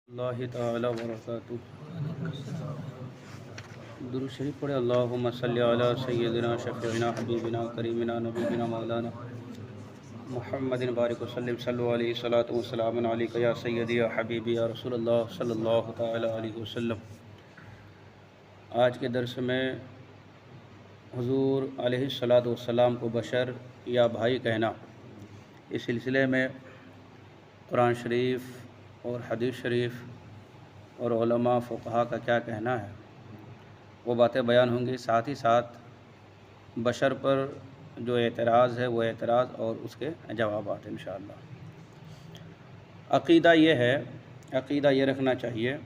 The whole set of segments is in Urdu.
اللہ تعالی وبرکاتہ۔ درود شریف پڑھے۔ اللہم صلی علی سیدنا شفیعنا حبیبنا کریمنا نبینا مولانا محمد بارک وسلم صلو علیہ الصلوۃ والسلام علیک یا سیدی یا حبیبی یا رسول اللہ صلی اللہ تعالی علیہ وسلم۔ آج کے درس میں حضور علیہ الصلوۃ والسلام کو بشر یا بھائی کہنا، اس سلسلے میں قرآن شریف اور حدیث شریف اور علماء فقہا کا کیا کہنا ہے وہ باتیں بیان ہوں گی، ساتھ ہی ساتھ بشر پر جو اعتراض ہے وہ اعتراض اور اس کے جوابات انشاءاللہ۔ عقیدہ یہ رکھنا چاہیے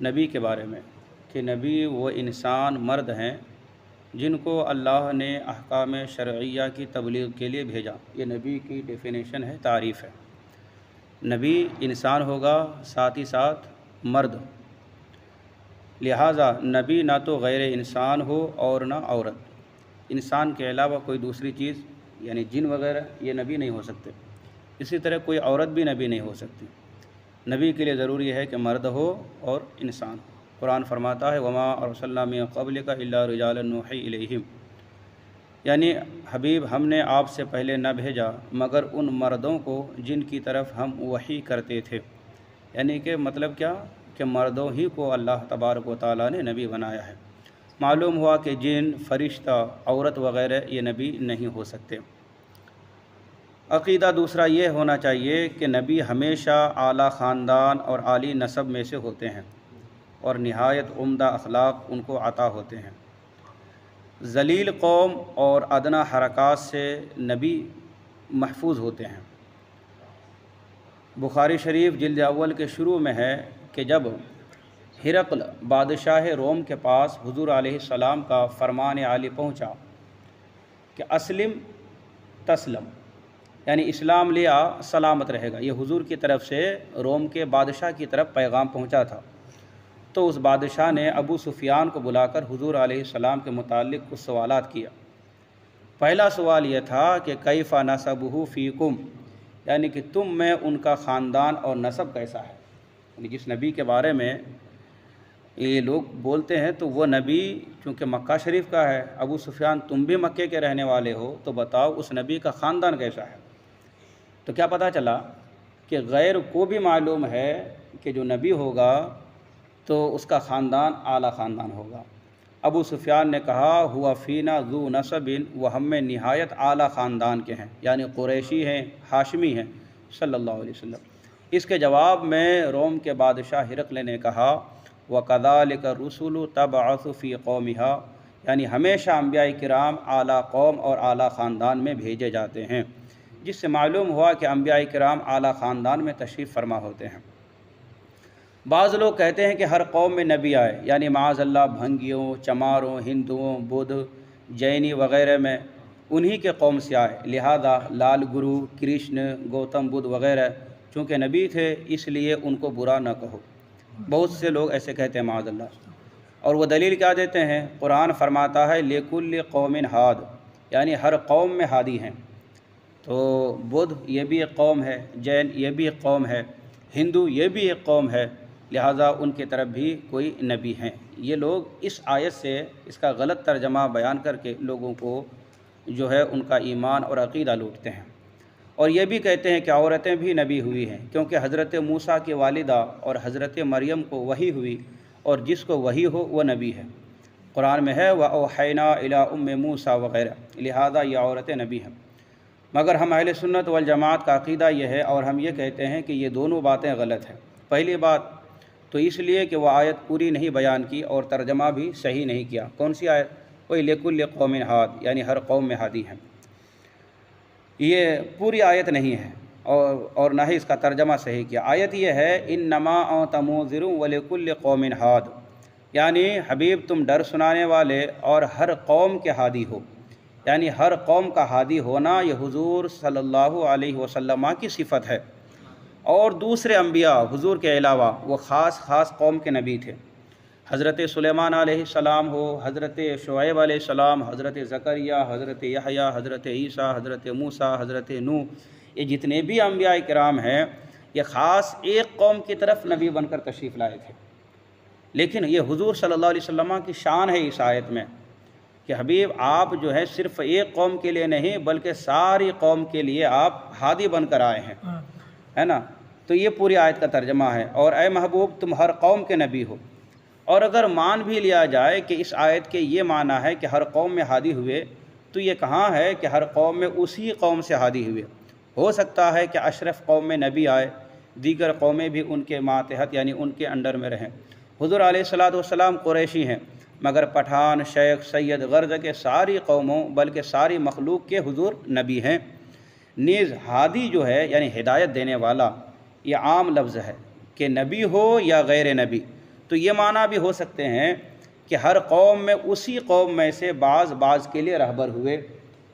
نبی کے بارے میں کہ نبی وہ انسان مرد ہیں جن کو اللہ نے احکام شرعیہ کی تبلیغ کے لیے بھیجا۔ یہ نبی کی ڈیفینیشن ہے، تعریف ہے۔ نبی انسان ہوگا، ساتھ ہی ساتھ مرد، لہٰذا نبی نہ تو غیر انسان ہو اور نہ عورت۔ انسان کے علاوہ کوئی دوسری چیز یعنی جن وغیرہ یہ نبی نہیں ہو سکتے، اسی طرح کوئی عورت بھی نبی نہیں ہو سکتی۔ نبی کے لیے ضروری ہے کہ مرد ہو اور انسان ہو۔ قرآن فرماتا ہے وما ارسلنا من قبلک الا رجالا نوحی الیہم، یعنی حبیب ہم نے آپ سے پہلے نہ بھیجا مگر ان مردوں کو جن کی طرف ہم وحی کرتے تھے۔ یعنی کہ مطلب کیا کہ مردوں ہی کو اللہ تبارک و تعالیٰ نے نبی بنایا ہے۔ معلوم ہوا کہ جن، فرشتہ، عورت وغیرہ یہ نبی نہیں ہو سکتے۔ عقیدہ دوسرا یہ ہونا چاہیے کہ نبی ہمیشہ اعلیٰ خاندان اور عالی نسب میں سے ہوتے ہیں اور نہایت عمدہ اخلاق ان کو عطا ہوتے ہیں۔ ذلیل قوم اور ادنی حرکات سے نبی محفوظ ہوتے ہیں۔ بخاری شریف جلد اول کے شروع میں ہے کہ جب ہرقل بادشاہ روم کے پاس حضور علیہ السلام کا فرمان عالی پہنچا کہ اسلم تسلم، یعنی اسلام لیا سلامت رہے گا، یہ حضور کی طرف سے روم کے بادشاہ کی طرف پیغام پہنچا تھا، تو اس بادشاہ نے ابو سفیان کو بلا کر حضور علیہ السلام کے متعلق کچھ سوالات کیا۔ پہلا سوال یہ تھا کہ کیف نسبہ فیکم، یعنی کہ تم میں ان کا خاندان اور نسب کیسا ہے۔ یعنی جس نبی کے بارے میں یہ لوگ بولتے ہیں تو وہ نبی چونکہ مکہ شریف کا ہے، ابو سفیان تم بھی مکے کے رہنے والے ہو، تو بتاؤ اس نبی کا خاندان کیسا ہے۔ تو کیا پتہ چلا کہ غیر کو بھی معلوم ہے کہ جو نبی ہوگا تو اس کا خاندان اعلیٰ خاندان ہوگا۔ ابو سفیان نے کہا ہوا فینا ذو نسب، وہ ہم میں نہایت اعلیٰ خاندان کے ہیں، یعنی قریشی ہیں، ہاشمی ہیں صلی اللہ علیہ وسلم۔ اس کے جواب میں روم کے بادشاہ ہرقل نے کہا وَكَذَلِكَ الرُّسُلُ تَبْعَثُ فِي قَوْمِهَا، یعنی ہمیشہ انبیاء کرام اعلیٰ قوم اور اعلیٰ خاندان میں بھیجے جاتے ہیں، جس سے معلوم ہوا کہ انبیاء کرام اعلیٰ خاندان میں تشریف فرما ہوتے ہیں۔ بعض لوگ کہتے ہیں کہ ہر قوم میں نبی آئے، یعنی معاذ اللہ بھنگیوں، چماروں، ہندوؤں، بدھ، جینی وغیرہ میں انہی کے قوم سے آئے، لہذا لال گرو، کرشن، گوتم بدھ وغیرہ چونکہ نبی تھے اس لیے ان کو برا نہ کہو۔ بہت سے لوگ ایسے کہتے ہیں معاذ اللہ، اور وہ دلیل کیا دیتے ہیں؟ قرآن فرماتا ہے لِكُلِّ قَوْمٍ ہاد، یعنی ہر قوم میں ہادی ہیں۔ تو بدھ یہ بھی ایک قوم ہے، جین یہ بھی ایک قوم ہے، ہندو یہ بھی ایک قوم ہے، لہٰذا ان کی طرف بھی کوئی نبی ہیں۔ یہ لوگ اس آیت سے اس کا غلط ترجمہ بیان کر کے لوگوں کو جو ہے ان کا ایمان اور عقیدہ لوٹتے ہیں، اور یہ بھی کہتے ہیں کہ عورتیں بھی نبی ہوئی ہیں، کیونکہ حضرت موسیٰ کی والدہ اور حضرت مریم کو وحی ہوئی، اور جس کو وحی ہو وہ نبی ہے۔ قرآن میں ہے وَأَوْحَيْنَا إِلَىٰ أُمِّ مُوسَىٰ وغیرہ، لہذا یہ عورتیں نبی ہیں۔ مگر ہم اہل سنت والجماعت کا عقیدہ یہ ہے اور ہم یہ کہتے ہیں کہ یہ دونوں باتیں غلط ہیں۔ پہلی بات تو اس لیے کہ وہ آیت پوری نہیں بیان کی اور ترجمہ بھی صحیح نہیں کیا۔ کون سی آیت؟ وہی لِكُلِّ قَوْمٍ ہاد، یعنی ہر قوم میں ہادی ہیں۔ یہ پوری آیت نہیں ہے اور نہ ہی اس کا ترجمہ صحیح کیا۔ آیت یہ ہے انما انت منذر ولکل قوم ہاد، یعنی حبیب تم ڈر سنانے والے اور ہر قوم کے ہادی ہو، یعنی ہر قوم کا ہادی ہونا یہ حضور صلی اللہ علیہ وسلم کی صفت ہے۔ اور دوسرے انبیاء حضور کے علاوہ وہ خاص قوم کے نبی تھے، حضرت سلیمان علیہ السلام ہو، حضرت شعیب علیہ السلام، حضرت زکریا، حضرت یحییٰ، حضرت عیسیٰ، حضرت موسیٰ، حضرت نوح، یہ جتنے بھی انبیاء کرام ہیں یہ خاص ایک قوم کی طرف نبی بن کر تشریف لائے تھے۔ لیکن یہ حضور صلی اللہ علیہ وسلم کی شان ہے اس آیت میں کہ حبیب آپ جو ہے صرف ایک قوم کے لیے نہیں بلکہ ساری قوم کے لیے آپ ہادی بن کر آئے ہیں، ہے نا۔ تو یہ پوری آیت کا ترجمہ ہے، اور اے محبوب تم ہر قوم کے نبی ہو۔ اور اگر مان بھی لیا جائے کہ اس آیت کے یہ معنی ہے کہ ہر قوم میں ہادی ہوئے، تو یہ کہاں ہے کہ ہر قوم میں اسی قوم سے ہادی ہوئے؟ ہو سکتا ہے کہ اشرف قوم میں نبی آئے، دیگر قومیں بھی ان کے ماتحت یعنی ان کے انڈر میں رہیں۔ حضور علیہ الصلوۃ والسلام قریشی ہیں، مگر پٹھان، شیخ، سید، غرض کے ساری قوموں بلکہ ساری مخلوق کے حضور نبی ہیں۔ نیز ہادی جو ہے یعنی ہدایت دینے والا، یہ عام لفظ ہے کہ نبی ہو یا غیر نبی، تو یہ معنی بھی ہو سکتے ہیں کہ ہر قوم میں اسی قوم میں سے بعض کے لیے رہبر ہوئے،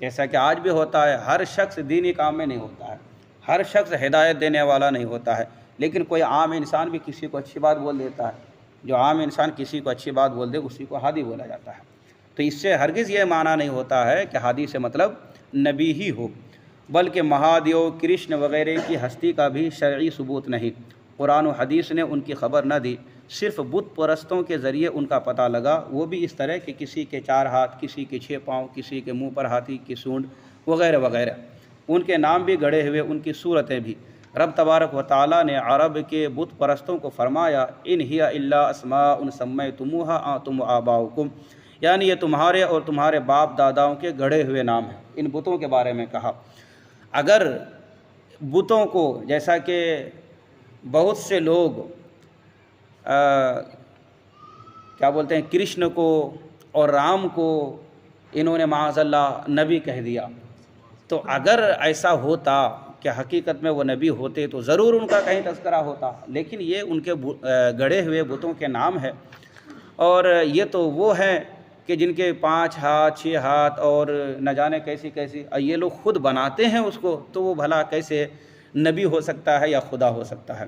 جیسا کہ آج بھی ہوتا ہے۔ ہر شخص دینی کام میں نہیں ہوتا ہے، ہر شخص ہدایت دینے والا نہیں ہوتا ہے، لیکن کوئی عام انسان بھی کسی کو اچھی بات بول دیتا ہے۔ جو عام انسان کسی کو اچھی بات بول دے اسی کو ہادی بولا جاتا ہے۔ تو اس سے ہرگز یہ معنی نہیں ہوتا ہے کہ ہادی سے مطلب نبی ہی ہو، بلکہ مہادیو، کرشن وغیرہ کی ہستی کا بھی شرعی ثبوت نہیں۔ قرآن و حدیث نے ان کی خبر نہ دی، صرف بت پرستوں کے ذریعے ان کا پتہ لگا، وہ بھی اس طرح کہ کسی کے 4 ہاتھ، کسی کے 6 پاؤں، کسی کے منہ پر ہاتھی کی سونڈ وغیرہ وغیرہ۔ ان کے نام بھی گڑھے ہوئے، ان کی صورتیں بھی۔ رب تبارک و تعالیٰ نے عرب کے بت پرستوں کو فرمایا ان ہی الا اسماء سمیتموها انتم وآباؤکم، یعنی یہ تمہارے اور تمہارے باپ داداؤں کے گڑھے ہوئے نام ہیں۔ ان بتوں کے بارے میں کہا۔ اگر بتوں کو، جیسا کہ بہت سے لوگ کیا بولتے ہیں، کرشن کو اور رام کو انہوں نے معاذ اللہ نبی کہہ دیا، تو اگر ایسا ہوتا کہ حقیقت میں وہ نبی ہوتے تو ضرور ان کا کہیں تذکرہ ہوتا، لیکن یہ ان کے گڑھے ہوئے بتوں کے نام ہے۔ اور یہ تو وہ ہیں کہ جن کے 5 ہاتھ، 6 ہاتھ اور نہ جانے کیسی کیسی، یہ لوگ خود بناتے ہیں اس کو، تو وہ بھلا کیسے نبی ہو سکتا ہے یا خدا ہو سکتا ہے؟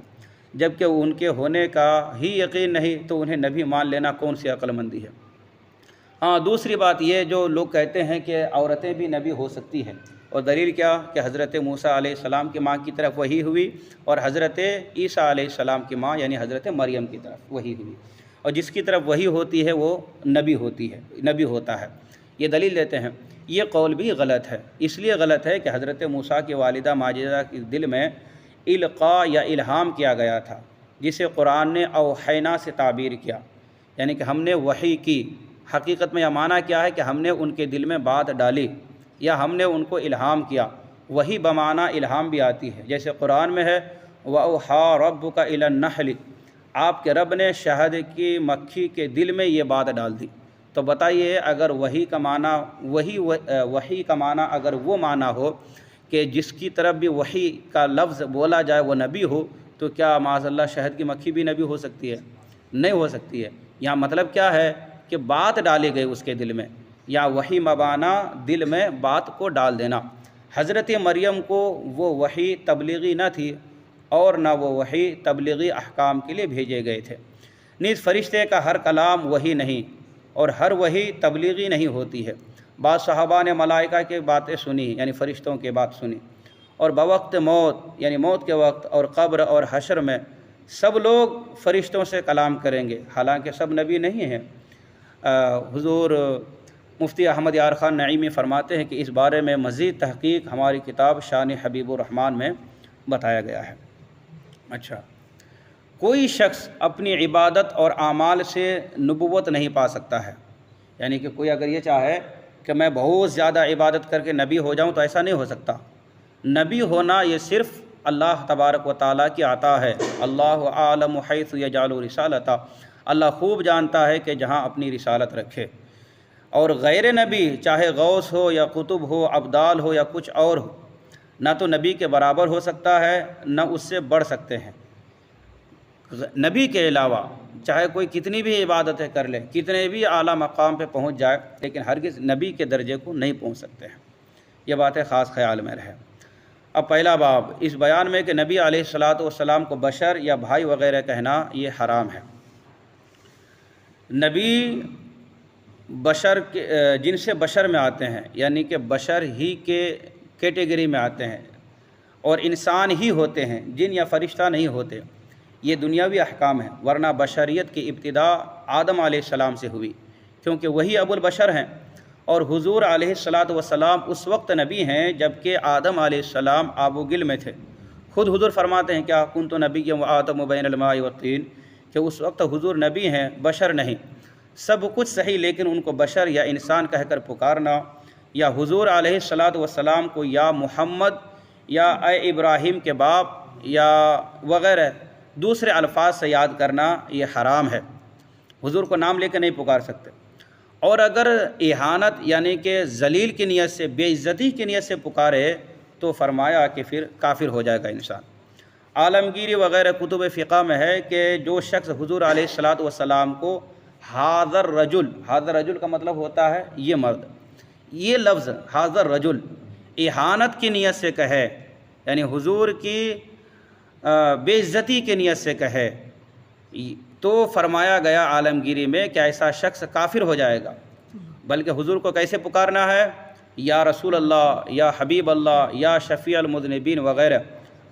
جبکہ ان کے ہونے کا ہی یقین نہیں تو انہیں نبی مان لینا کون سی عقل مندی ہے؟ ہاں، دوسری بات یہ جو لوگ کہتے ہیں کہ عورتیں بھی نبی ہو سکتی ہیں، اور دلیل کیا کہ حضرت موسیٰ علیہ السلام کی ماں کی طرف وحی ہوئی، اور حضرت عیسیٰ علیہ السلام کی ماں یعنی حضرت مریم کی طرف وحی ہوئی، اور جس کی طرف وحی ہوتی ہے وہ نبی ہوتا ہے۔ یہ دلیل دیتے ہیں۔ یہ قول بھی غلط ہے، اس لیے غلط ہے کہ حضرت موسیٰ کی والدہ ماجدہ کے دل میں القاء یا الہام کیا گیا تھا، جسے قرآن نے اوحینا سے تعبیر کیا، یعنی کہ ہم نے وحی کی۔ حقیقت میں یہ معنی کیا ہے کہ ہم نے ان کے دل میں بات ڈالی یا ہم نے ان کو الہام کیا۔ وحی بمعنی الہام بھی آتی ہے، جیسے قرآن میں ہے وَأَوْحَىٰ رَبُّكَ إِلَى النَّحْلِ، آپ کے رب نے شہد کی مکھی کے دل میں یہ بات ڈال دی۔ تو بتائیے اگر وحی کا معنی اگر وہ معنی ہو کہ جس کی طرف بھی وحی کا لفظ بولا جائے وہ نبی ہو، تو کیا معاذ اللہ شہد کی مکھی بھی نبی ہو سکتی ہے؟ نہیں ہو سکتی ہے۔ یہاں مطلب کیا ہے کہ بات ڈالی گئی اس کے دل میں، یا وحی مبانا دل میں بات کو ڈال دینا۔ حضرت مریم کو وہ وحی تبلیغی نہ تھی، اور نہ وہ وحی تبلیغی احکام کے لیے بھیجے گئے تھے۔ نیز فرشتے کا ہر کلام وحی نہیں، اور ہر وحی تبلیغی نہیں ہوتی ہے۔ بعض صحابہ نے ملائکہ کی باتیں سنی، یعنی فرشتوں کی بات سنی، اور بوقت موت یعنی موت کے وقت اور قبر اور حشر میں سب لوگ فرشتوں سے کلام کریں گے، حالانکہ سب نبی نہیں ہیں۔ حضور مفتی احمد یار خان نعیمی فرماتے ہیں کہ اس بارے میں مزید تحقیق ہماری کتاب شان حبیب الرحمن میں بتایا گیا ہے۔ اچھا، کوئی شخص اپنی عبادت اور اعمال سے نبوت نہیں پا سکتا ہے، یعنی کہ کوئی اگر یہ چاہے کہ میں بہت زیادہ عبادت کر کے نبی ہو جاؤں تو ایسا نہیں ہو سکتا۔ نبی ہونا یہ صرف اللہ تبارک و تعالیٰ کی عطا ہے۔ اللہ عالم حیث یجعل رسالتہ، اللہ خوب جانتا ہے کہ جہاں اپنی رسالت رکھے۔ اور غیر نبی چاہے غوث ہو یا قطب ہو، ابدال ہو یا کچھ اور ہو، نہ تو نبی کے برابر ہو سکتا ہے نہ اس سے بڑھ سکتے ہیں۔ نبی کے علاوہ چاہے کوئی کتنی بھی عبادتیں کر لے، کتنے بھی اعلیٰ مقام پہ پہنچ جائے، لیکن ہرگز نبی کے درجے کو نہیں پہنچ سکتے ہیں۔ یہ باتیں خاص خیال میں رہے۔ اب پہلا باب اس بیان میں کہ نبی علیہ الصلوۃ والسلام کو بشر یا بھائی وغیرہ کہنا یہ حرام ہے۔ نبی بشر کے جن سے بشر میں آتے ہیں، یعنی کہ بشر ہی کے کیٹیگری میں آتے ہیں، اور انسان ہی ہوتے ہیں، جن یا فرشتہ نہیں ہوتے۔ یہ دنیاوی احکام ہیں، ورنہ بشریت کی ابتدا آدم علیہ السلام سے ہوئی، کیونکہ وہی ابو البشر ہیں، اور حضور علیہ السلام اس وقت نبی ہیں جبکہ آدم علیہ السلام آب و گل میں تھے۔ خود حضور فرماتے ہیں کیا کنت نبی و آدم بین الماء والطین، کہ اس وقت حضور نبی ہیں، بشر نہیں۔ سب کچھ صحیح، لیکن ان کو بشر یا انسان کہہ کر پکارنا، یا حضور علیہ السلام کو یا محمد یا اے ابراہیم کے باپ یا وغیرہ دوسرے الفاظ سے یاد کرنا، یہ حرام ہے۔ حضور کو نام لے کے نہیں پکار سکتے، اور اگر اہانت یعنی کہ ذلیل کی نیت سے، بے عزتی کی نیت سے پکارے تو فرمایا کہ پھر کافر ہو جائے گا انسان۔ عالمگیری وغیرہ کتب فقہ میں ہے کہ جو شخص حضور علیہ السلام کو حاضر رجل کا مطلب ہوتا ہے یہ مرد، یہ لفظ حاضر رجل اہانت کی نیت سے کہے، یعنی حضور کی بے عزتی کی نیت سے کہے، تو فرمایا گیا عالمگیری میں کہ ایسا شخص کافر ہو جائے گا۔ بلکہ حضور کو کیسے پکارنا ہے؟ یا رسول اللہ، یا حبیب اللہ، یا شفیع المذنبین وغیرہ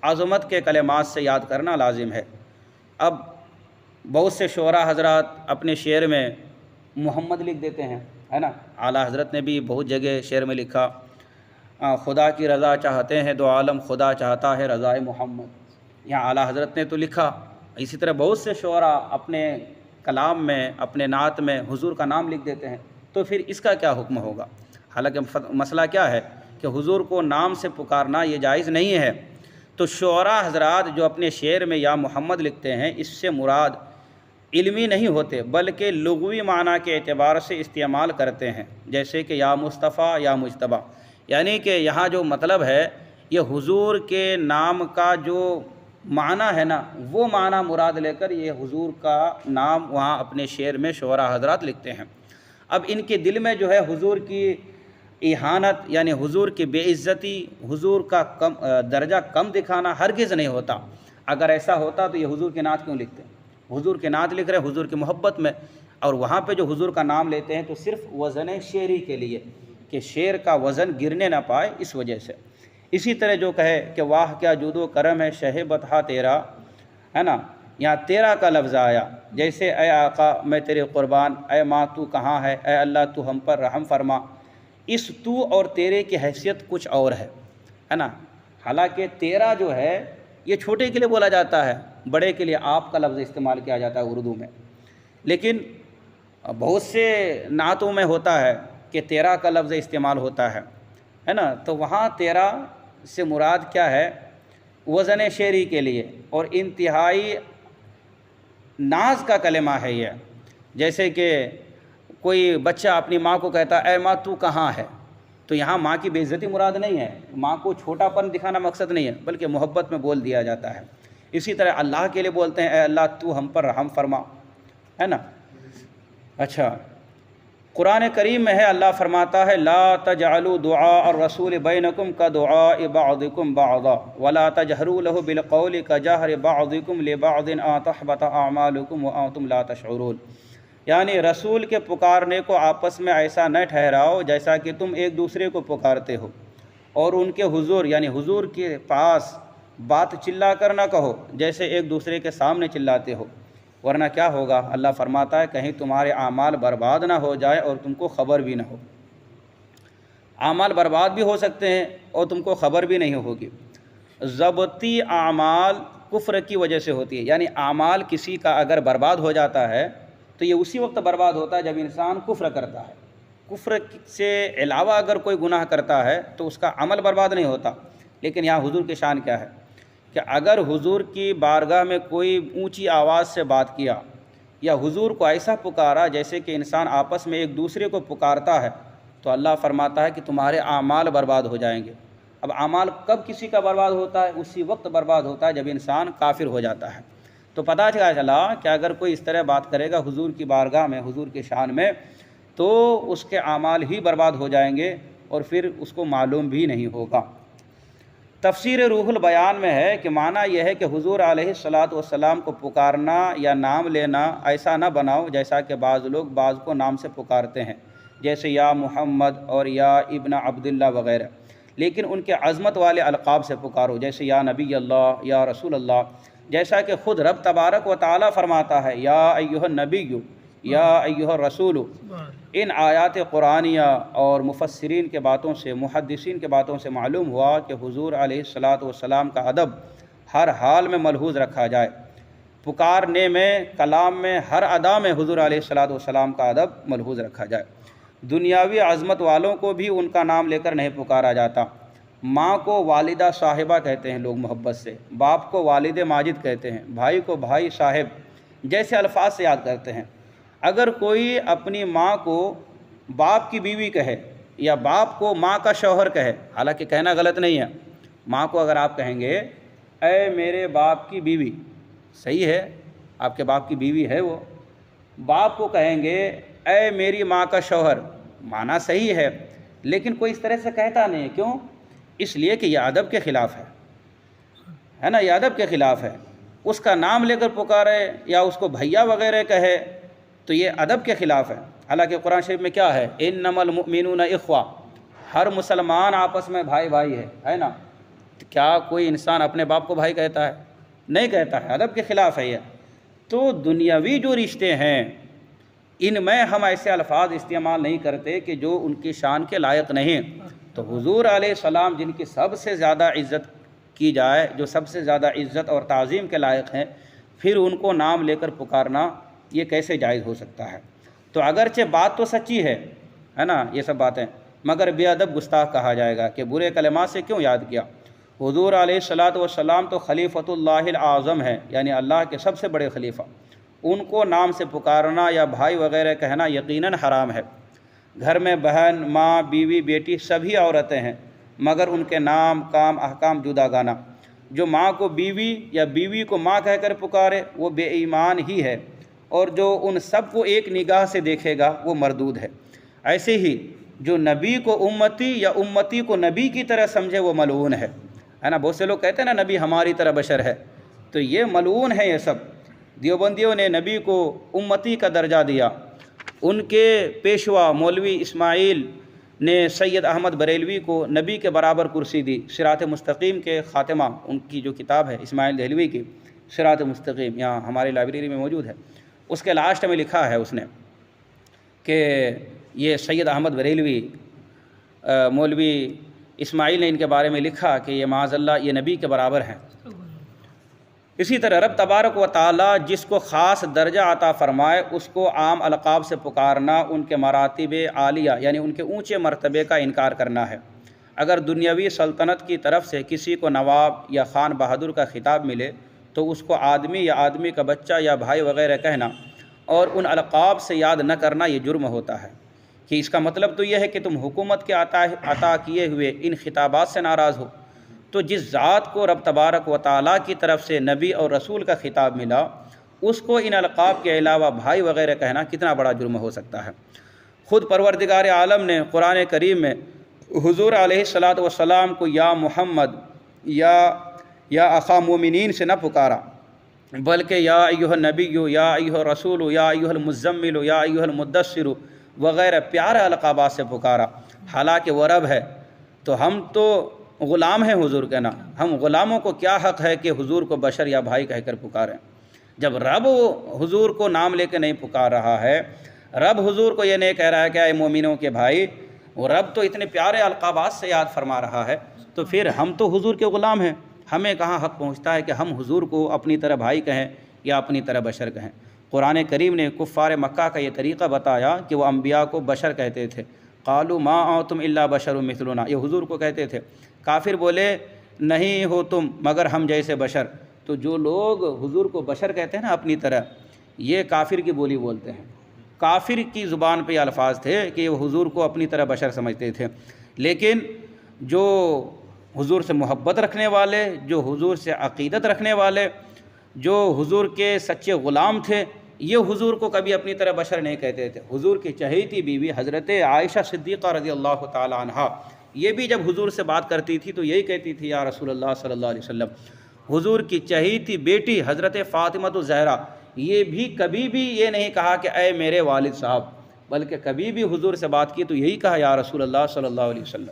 عظمت کے کلمات سے یاد کرنا لازم ہے۔ اب بہت سے شعراء حضرات اپنے شعر میں محمد لکھ دیتے ہیں، ہے نا۔ اعلیٰ حضرت نے بھی بہت جگہ شعر میں لکھا خدا کی رضا چاہتے ہیں دو عالم، خدا چاہتا ہے رضائے محمد، یہاں اعلیٰ حضرت نے تو لکھا۔ اسی طرح بہت سے شعراء اپنے کلام میں، اپنے نعت میں حضور کا نام لکھ دیتے ہیں، تو پھر اس کا کیا حکم ہوگا؟ حالانکہ مسئلہ کیا ہے کہ حضور کو نام سے پکارنا یہ جائز نہیں ہے۔ تو شعراء حضرات جو اپنے شعر میں یا محمد لکھتے ہیں، اس سے مراد علمی نہیں ہوتے بلکہ لغوی معنی کے اعتبار سے استعمال کرتے ہیں، جیسے کہ یا مصطفیٰ یا مجتبی، یعنی کہ یہاں جو مطلب ہے یہ حضور کے نام کا جو معنی ہے نا، وہ معنی مراد لے کر یہ حضور کا نام وہاں اپنے شعر میں شعراء حضرات لکھتے ہیں۔ اب ان کے دل میں جو ہے حضور کی اہانت یعنی حضور کی بے عزتی، حضور کا درجہ کم دکھانا ہرگز نہیں ہوتا۔ اگر ایسا ہوتا تو یہ حضور کی نعت کیوں لکھتے ہیں؟ حضور کی نعت لکھ رہے حضور کی محبت میں، اور وہاں پہ جو حضور کا نام لیتے ہیں تو صرف وزن شعری کے لیے کہ شعر کا وزن گرنے نہ پائے، اس وجہ سے۔ اسی طرح جو کہے کہ واہ کیا جود و کرم ہے شہ بطحا تیرا، ہے نا، یہاں تیرا کا لفظ آیا، جیسے اے آقا میں تیرے قربان، اے ماں تو کہاں ہے، اے اللہ تو ہم پر رحم فرما۔ اس تو اور تیرے کی حیثیت کچھ اور ہے نا۔ حالانکہ تیرا جو ہے یہ چھوٹے کے لیے بولا جاتا ہے، بڑے کے لیے آپ کا لفظ استعمال کیا جاتا ہے اردو میں، لیکن بہت سے نعتوں میں ہوتا ہے کہ تیرا کا لفظ استعمال ہوتا ہے نا۔ تو وہاں تیرا سے مراد کیا ہے؟ وزن شعری کے لیے، اور انتہائی ناز کا کلمہ ہے یہ۔ جیسے کہ کوئی بچہ اپنی ماں کو کہتا ہے اے ماں تو کہاں ہے، تو یہاں ماں کی بے عزتی مراد نہیں ہے، ماں کو چھوٹا پن دکھانا مقصد نہیں ہے، بلکہ محبت میں بول دیا جاتا ہے۔ اسی طرح اللہ کے لیے بولتے ہیں اے اللہ تو ہم پر رحم فرما، ہے نا۔ اچھا، قرآن کریم میں ہے اللہ فرماتا ہے لا تجعلوا دعاء الرسول بینکم کدعاء بعضکم بعضا ولا تجہروا له بالقول کجہر بعضکم لبعض ان تحبط اعمالکم وانتم لا تشعرون، یعنی رسول کے پکارنے کو آپس میں ایسا نہ ٹھہراؤ جیسا کہ تم ایک دوسرے کو پکارتے ہو، اور ان کے حضور یعنی حضور کے پاس بات چلا کر نہ کہو جیسے ایک دوسرے کے سامنے چلاتے ہو، ورنہ کیا ہوگا؟ اللہ فرماتا ہے کہیں تمہارے اعمال برباد نہ ہو جائے اور تم کو خبر بھی نہ ہو۔ اعمال برباد بھی ہو سکتے ہیں اور تم کو خبر بھی نہیں ہوگی۔ ضبطی اعمال کفر کی وجہ سے ہوتی ہے، یعنی اعمال کسی کا اگر برباد ہو جاتا ہے تو یہ اسی وقت برباد ہوتا ہے جب انسان کفر کرتا ہے۔ کفر سے علاوہ اگر کوئی گناہ کرتا ہے تو اس کا عمل برباد نہیں ہوتا۔ لیکن یہاں حضور کی شان کیا ہے کہ اگر حضور کی بارگاہ میں کوئی اونچی آواز سے بات کیا یا حضور کو ایسا پکارا جیسے کہ انسان آپس میں ایک دوسرے کو پکارتا ہے، تو اللہ فرماتا ہے کہ تمہارے اعمال برباد ہو جائیں گے۔ اب اعمال کب کسی کا برباد ہوتا ہے؟ اسی وقت برباد ہوتا ہے جب انسان کافر ہو جاتا ہے۔ تو پتہ چلا کہ اگر کوئی اس طرح بات کرے گا حضور کی بارگاہ میں، حضور کی شان میں، تو اس کے اعمال ہی برباد ہو جائیں گے اور پھر اس کو معلوم بھی نہیں ہوگا۔ تفسیر روح البیان میں ہے کہ معنی یہ ہے کہ حضور علیہ السلام کو پکارنا یا نام لینا ایسا نہ بناؤ جیسا کہ بعض لوگ بعض کو نام سے پکارتے ہیں، جیسے یا محمد اور یا ابن عبداللہ وغیرہ، لیکن ان کے عظمت والے القاب سے پکارو، جیسے یا نبی اللہ، یا رسول اللہ، جیسا کہ خود رب تبارک و تعالیٰ فرماتا ہے یا ایھا النبی یا ایھا الرسول۔ ان آیات قرآنیہ اور مفسرین کے باتوں سے، محدثین کے باتوں سے معلوم ہوا کہ حضور علیہ الصلاۃ والسلام کا ادب ہر حال میں ملحوظ رکھا جائے، پکارنے میں، کلام میں، ہر ادا میں حضور علیہ الصلاۃ والسلام کا ادب ملحوظ رکھا جائے۔ دنیاوی عظمت والوں کو بھی ان کا نام لے کر نہیں پکارا جاتا۔ ماں کو والدہ صاحبہ کہتے ہیں لوگ محبت سے، باپ کو والد ماجد کہتے ہیں، بھائی کو بھائی صاحب جیسے الفاظ سے یاد کرتے ہیں۔ اگر کوئی اپنی ماں کو باپ کی بیوی کہے یا باپ کو ماں کا شوہر کہے، حالانکہ کہنا غلط نہیں ہے، ماں کو اگر آپ کہیں گے اے میرے باپ کی بیوی، صحیح ہے، آپ کے باپ کی بیوی ہے وہ، باپ کو کہیں گے اے میری ماں کا شوہر، معنی صحیح ہے، لیکن کوئی اس طرح سے کہتا نہیں ہے۔ کیوں؟ اس لیے کہ یہ ادب کے خلاف ہے نا، یہ ادب کے خلاف ہے۔ اس کا نام لے کر پکارے یا اس کو بھیا وغیرہ کہے تو یہ ادب کے خلاف ہے۔ حالانکہ قرآن شریف میں کیا ہے؟ انما المؤمنون اخوہ، ہر مسلمان آپس میں بھائی بھائی ہے نا۔ کیا کوئی انسان اپنے باپ کو بھائی کہتا ہے؟ نہیں کہتا ہے، ادب کے خلاف ہے یہ۔ تو دنیاوی جو رشتے ہیں ان میں ہم ایسے الفاظ استعمال نہیں کرتے کہ جو ان کی شان کے لائق نہیں۔ تو حضور علیہ السلام جن کی سب سے زیادہ عزت کی جائے، جو سب سے زیادہ عزت اور تعظیم کے لائق ہیں، پھر ان کو نام لے کر پکارنا یہ کیسے جائز ہو سکتا ہے؟ تو اگرچہ بات تو سچی ہے نا یہ سب باتیں، مگر بے ادب گستاخ کہا جائے گا کہ برے کلمات سے کیوں یاد کیا؟ حضور علیہ الصلاۃ والسلام تو خلیفۃ اللہ الاعظم ہے، یعنی اللہ کے سب سے بڑے خلیفہ، ان کو نام سے پکارنا یا بھائی وغیرہ کہنا یقیناً حرام ہے۔ گھر میں بہن، ماں، بیوی، بیٹی سبھی عورتیں ہیں، مگر ان کے نام، کام، احکام جدا گانا۔ جو ماں کو بیوی یا بیوی کو ماں کہہ کر پکارے وہ بے ایمان ہی ہے، اور جو ان سب کو ایک نگاہ سے دیکھے گا وہ مردود ہے۔ ایسے ہی جو نبی کو امتی یا امتی کو نبی کی طرح سمجھے وہ ملعون ہے نا۔ بہت سے لوگ کہتے ہیں نا نبی ہماری طرح بشر ہے، تو یہ ملعون ہے۔ یہ سب دیوبندیوں نے نبی کو امتی کا درجہ دیا۔ ان کے پیشوا مولوی اسماعیل نے سید احمد بریلوی کو نبی کے برابر کرسی دی۔ صراط مستقیم کے خاتمہ، ان کی جو کتاب ہے اسماعیل دہلوی کی صراط مستقیم، یہاں ہماری لائبریری میں موجود ہے، اس کے لاسٹ میں لکھا ہے اس نے کہ یہ سید احمد بریلوی، مولوی اسماعیل نے ان کے بارے میں لکھا کہ یہ معاذ اللہ یہ نبی کے برابر ہیں۔ اسی طرح رب تبارک و تعالیٰ جس کو خاص درجہ عطا فرمائے اس کو عام القاب سے پکارنا ان کے مراتب عالیہ یعنی ان کے اونچے مرتبے کا انکار کرنا ہے۔ اگر دنیاوی سلطنت کی طرف سے کسی کو نواب یا خان بہادر کا خطاب ملے تو اس کو آدمی یا آدمی کا بچہ یا بھائی وغیرہ کہنا اور ان القاب سے یاد نہ کرنا یہ جرم ہوتا ہے۔ کہ اس کا مطلب تو یہ ہے کہ تم حکومت کے عطا کیے ہوئے ان خطابات سے ناراض ہو۔ تو جس ذات کو رب تبارک و تعالیٰ کی طرف سے نبی اور رسول کا خطاب ملا اس کو ان القاب کے علاوہ بھائی وغیرہ کہنا کتنا بڑا جرم ہو سکتا ہے۔ خود پروردگار عالم نے قرآن کریم میں حضور علیہ الصلاۃ والسلام کو یا محمد یا اخا مومنین سے نہ پکارا، بلکہ یا ایھا النبی یا ایھا الرسول یا ایھا المزمل یا ایھا المدثر وغیرہ پیارے القابات سے پکارا۔ حالانکہ وہ رب ہے تو ہم تو غلام ہیں حضور کے نا، ہم غلاموں کو کیا حق ہے کہ حضور کو بشر یا بھائی کہہ کر پکاریں؟ جب رب حضور کو نام لے کے نہیں پکار رہا ہے، رب حضور کو یہ نہیں کہہ رہا ہے کہ اے مومنوں کے بھائی، وہ رب تو اتنے پیارے القابات سے یاد فرما رہا ہے، تو پھر ہم تو حضور کے غلام ہیں، ہمیں کہاں حق پہنچتا ہے کہ ہم حضور کو اپنی طرح بھائی کہیں یا اپنی طرح بشر کہیں؟ قرآن کریم نے کفار مکہ کا یہ طریقہ بتایا کہ وہ انبیاء کو بشر کہتے تھے۔ قالوا ما انتم الا بشر مثلنا، یہ حضور کو کہتے تھے۔ کافر بولے نہیں ہو تم مگر ہم جیسے بشر۔ تو جو لوگ حضور کو بشر کہتے ہیں نا اپنی طرح، یہ کافر کی بولی بولتے ہیں، کافر کی زبان پہ یہ الفاظ تھے کہ وہ حضور کو اپنی طرح بشر سمجھتے تھے۔ لیکن جو حضور سے محبت رکھنے والے، جو حضور سے عقیدت رکھنے والے، جو حضور کے سچے غلام تھے، یہ حضور کو کبھی اپنی طرح بشر نہیں کہتے تھے۔ حضور کی چہیتی بیوی حضرت عائشہ صدیقہ رضی اللہ تعالی عنہا، یہ بھی جب حضور سے بات کرتی تھی تو یہی کہتی تھی یا رسول اللہ صلی اللہ علیہ وسلم۔ حضور کی چہیتی بیٹی حضرت فاطمہ الزہرا، یہ بھی کبھی بھی یہ نہیں کہا کہ اے میرے والد صاحب، بلکہ کبھی بھی حضور سے بات کی تو یہی کہا یا رسول اللہ صلی اللہ علیہ وسلم۔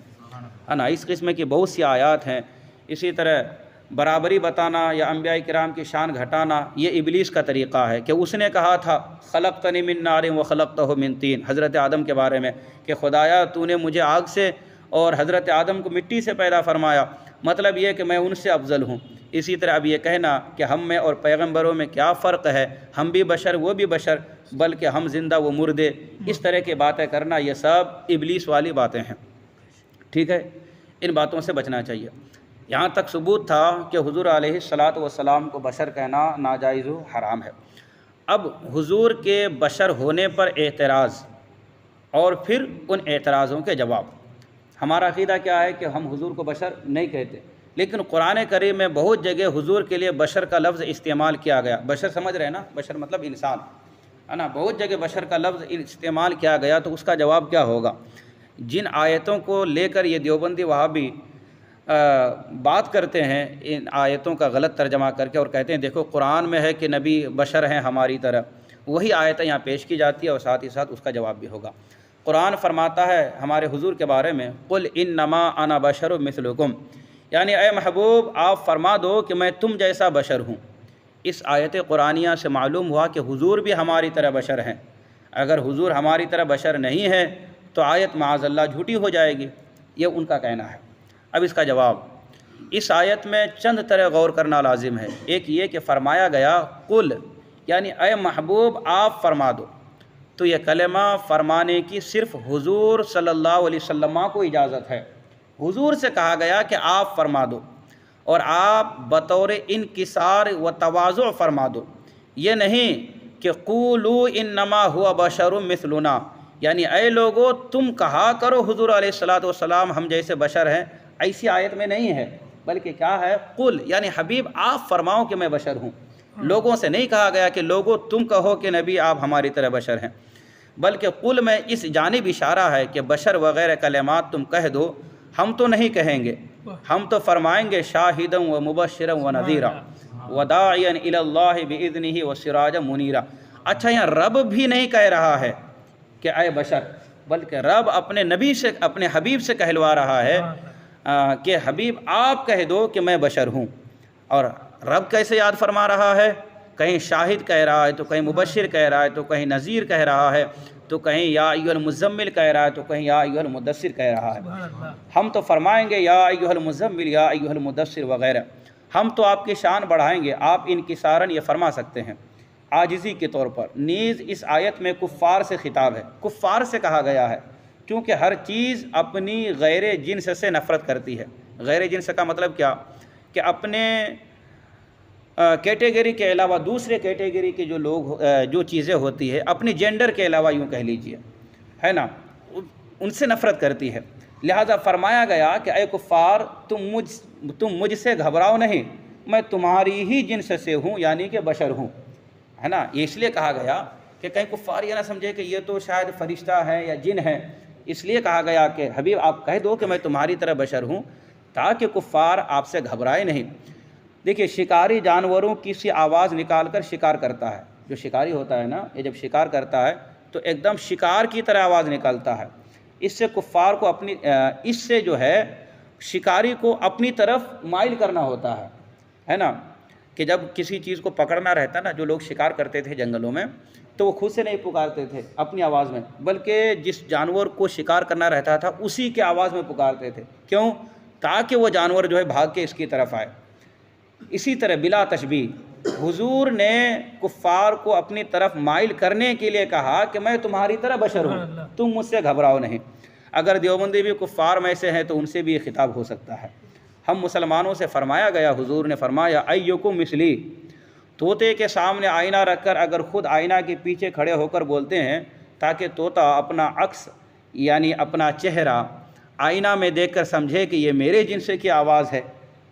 ہے نا۔ اس قسم کی بہت سی آیات ہیں۔ اسی طرح برابری بتانا یا انبیاء کرام کی شان گھٹانا یہ ابلیس کا طریقہ ہے کہ اس نے کہا تھا خلقتنی من نار و خلقتہ من طین، حضرت آدم کے بارے میں کہ خدایا تو نے مجھے آگ سے اور حضرت آدم کو مٹی سے پیدا فرمایا، مطلب یہ کہ میں ان سے افضل ہوں۔ اسی طرح اب یہ کہنا کہ ہم میں اور پیغمبروں میں کیا فرق ہے، ہم بھی بشر وہ بھی بشر، بلکہ ہم زندہ وہ مردے، اس طرح کی باتیں کرنا یہ سب ابلیس والی باتیں ہیں، ٹھیک ہے۔ ان باتوں سے بچنا چاہیے۔ یہاں تک ثبوت تھا کہ حضور علیہ الصلاۃ والسلام کو بشر کہنا ناجائز و حرام ہے۔ اب حضور کے بشر ہونے پر اعتراض اور پھر ان اعتراضوں کے جواب۔ ہمارا عقیدہ کیا ہے کہ ہم حضور کو بشر نہیں کہتے، لیکن قرآن کریم میں بہت جگہ حضور کے لیے بشر کا لفظ استعمال کیا گیا۔ بشر سمجھ رہے ہیں نا، بشر مطلب انسان ہے نا، بہت جگہ بشر کا لفظ استعمال کیا گیا، تو اس کا جواب کیا ہوگا؟ جن آیتوں کو لے کر یہ دیوبندی وہابی بات کرتے ہیں، ان آیتوں کا غلط ترجمہ کر کے اور کہتے ہیں دیکھو قرآن میں ہے کہ نبی بشر ہیں ہماری طرح، وہی آیتیں یہاں پیش کی جاتی ہے اور ساتھ ہی ساتھ اس کا جواب بھی ہوگا۔ قرآن فرماتا ہے ہمارے حضور کے بارے میں قل انما انا بشر مثلکم، یعنی اے محبوب آپ فرما دو کہ میں تم جیسا بشر ہوں۔ اس آیت قرآنیہ سے معلوم ہوا کہ حضور بھی ہماری طرح بشر ہیں۔ اگر حضور ہماری طرح بشر نہیں ہے تو آیت معاذ اللہ جھوٹی ہو جائے گی، یہ ان کا کہنا ہے۔ اب اس کا جواب، اس آیت میں چند طرح غور کرنا لازم ہے۔ ایک یہ کہ فرمایا گیا قل، یعنی اے محبوب آپ فرما دو، تو یہ کلمہ فرمانے کی صرف حضور صلی اللہ علیہ وسلم کو اجازت ہے۔ حضور سے کہا گیا کہ آپ فرما دو، اور آپ بطور انکسار و تواضع فرما دو، یہ نہیں کہ قولوا انما هو بشر مثلنا، یعنی اے لوگو تم کہا کرو حضور علیہ الصلاۃ والسلام ہم جیسے بشر ہیں، ایسی آیت میں نہیں ہے، بلکہ کیا ہے قل، یعنی حبیب آپ فرماؤ کہ میں بشر ہوں۔ لوگوں سے نہیں کہا گیا کہ لوگو تم کہو کہ نبی آپ ہماری طرح بشر ہیں، بلکہ قل میں اس جانب اشارہ ہے کہ بشر وغیرہ کلمات تم کہہ دو، ہم تو نہیں کہیں گے، ہم تو فرمائیں گے شاہدا و مبشرا و نذیرا وداعیا الی اللہ باذنہ وسراجا منیرا۔ اچھا یہاں رب بھی نہیں کہہ رہا ہے کہ اے بشر، بلکہ رب اپنے نبی سے اپنے حبیب سے کہلوا رہا ہے کہ حبیب آپ کہہ دو کہ میں بشر ہوں۔ اور رب کیسے یاد فرما رہا ہے؟ کہیں شاہد کہہ رہا ہے تو کہیں مبشر کہہ رہا ہے تو کہیں نذیر کہہ رہا ہے تو کہیں یا ایھا المزمل کہہ رہا ہے تو کہیں یا ایھا المدثر کہہ رہا ہے۔ ہم تو فرمائیں گے یا ایھا المزمل یا ایھا المدثر وغیرہ، ہم تو آپ کی شان بڑھائیں گے۔ آپ انکساراً یہ فرما سکتے ہیں عاجزی کے طور پر۔ نیز اس آیت میں کفار سے خطاب ہے، کفار سے کہا گیا ہے، کیونکہ ہر چیز اپنی غیر جنس سے نفرت کرتی ہے۔ غیر جنس کا مطلب کیا؟ کہ اپنے کیٹیگری کے علاوہ دوسرے کیٹیگری کے جو لوگ جو چیزیں ہوتی ہے اپنی جینڈر کے علاوہ یوں کہہ لیجئے، ہے نا، ان سے نفرت کرتی ہے۔ لہذا فرمایا گیا کہ اے کفار تم مجھ سے گھبراؤ نہیں، میں تمہاری ہی جنس سے ہوں، یعنی کہ بشر ہوں، ہے نا۔ یہ اس لیے کہا گیا کہ کہیں کفار یہ نہ سمجھے کہ یہ تو شاید فرشتہ ہے یا جن ہے، اس لیے کہا گیا کہ حبیب آپ کہہ دو کہ میں تمہاری طرح بشر ہوں، تاکہ کفار آپ سے گھبرائے نہیں۔ دیکھیے شکاری جانوروں کی سی آواز نکال کر شکار کرتا ہے، جو شکاری ہوتا ہے نا، یہ جب شکار کرتا ہے تو ایک دم شکار کی طرح آواز نکالتا ہے۔ اس سے کفار کو اس سے جو ہے شکاری کو اپنی طرف مائل کرنا ہوتا ہے نا، کہ جب کسی چیز کو پکڑنا رہتا نا، جو لوگ شکار کرتے تھے جنگلوں میں تو وہ خود سے نہیں پکارتے تھے اپنی آواز میں، بلکہ جس جانور کو شکار کرنا رہتا تھا اسی کے آواز میں پکارتے تھے۔ کیوں؟ تاکہ وہ جانور جو ہے بھاگ کے اس کی طرف آئے۔ اسی طرح بلا تشبیہ حضور نے کفار کو اپنی طرف مائل کرنے کے لیے کہا کہ میں تمہاری طرح بشر ہوں، تم مجھ سے گھبراؤ نہیں۔ اگر دیوبندی بھی کفار میں سے ہیں تو ان سے بھی یہ خطاب ہو سکتا ہے۔ ہم مسلمانوں سے فرمایا گیا، حضور نے فرمایا ایکم مثلی، طوطے کے سامنے آئینہ رکھ کر اگر خود آئینہ کے پیچھے کھڑے ہو کر بولتے ہیں تاکہ طوطا اپنا عکس یعنی اپنا چہرہ آئینہ میں دیکھ کر سمجھے کہ یہ میرے جنس کی آواز ہے۔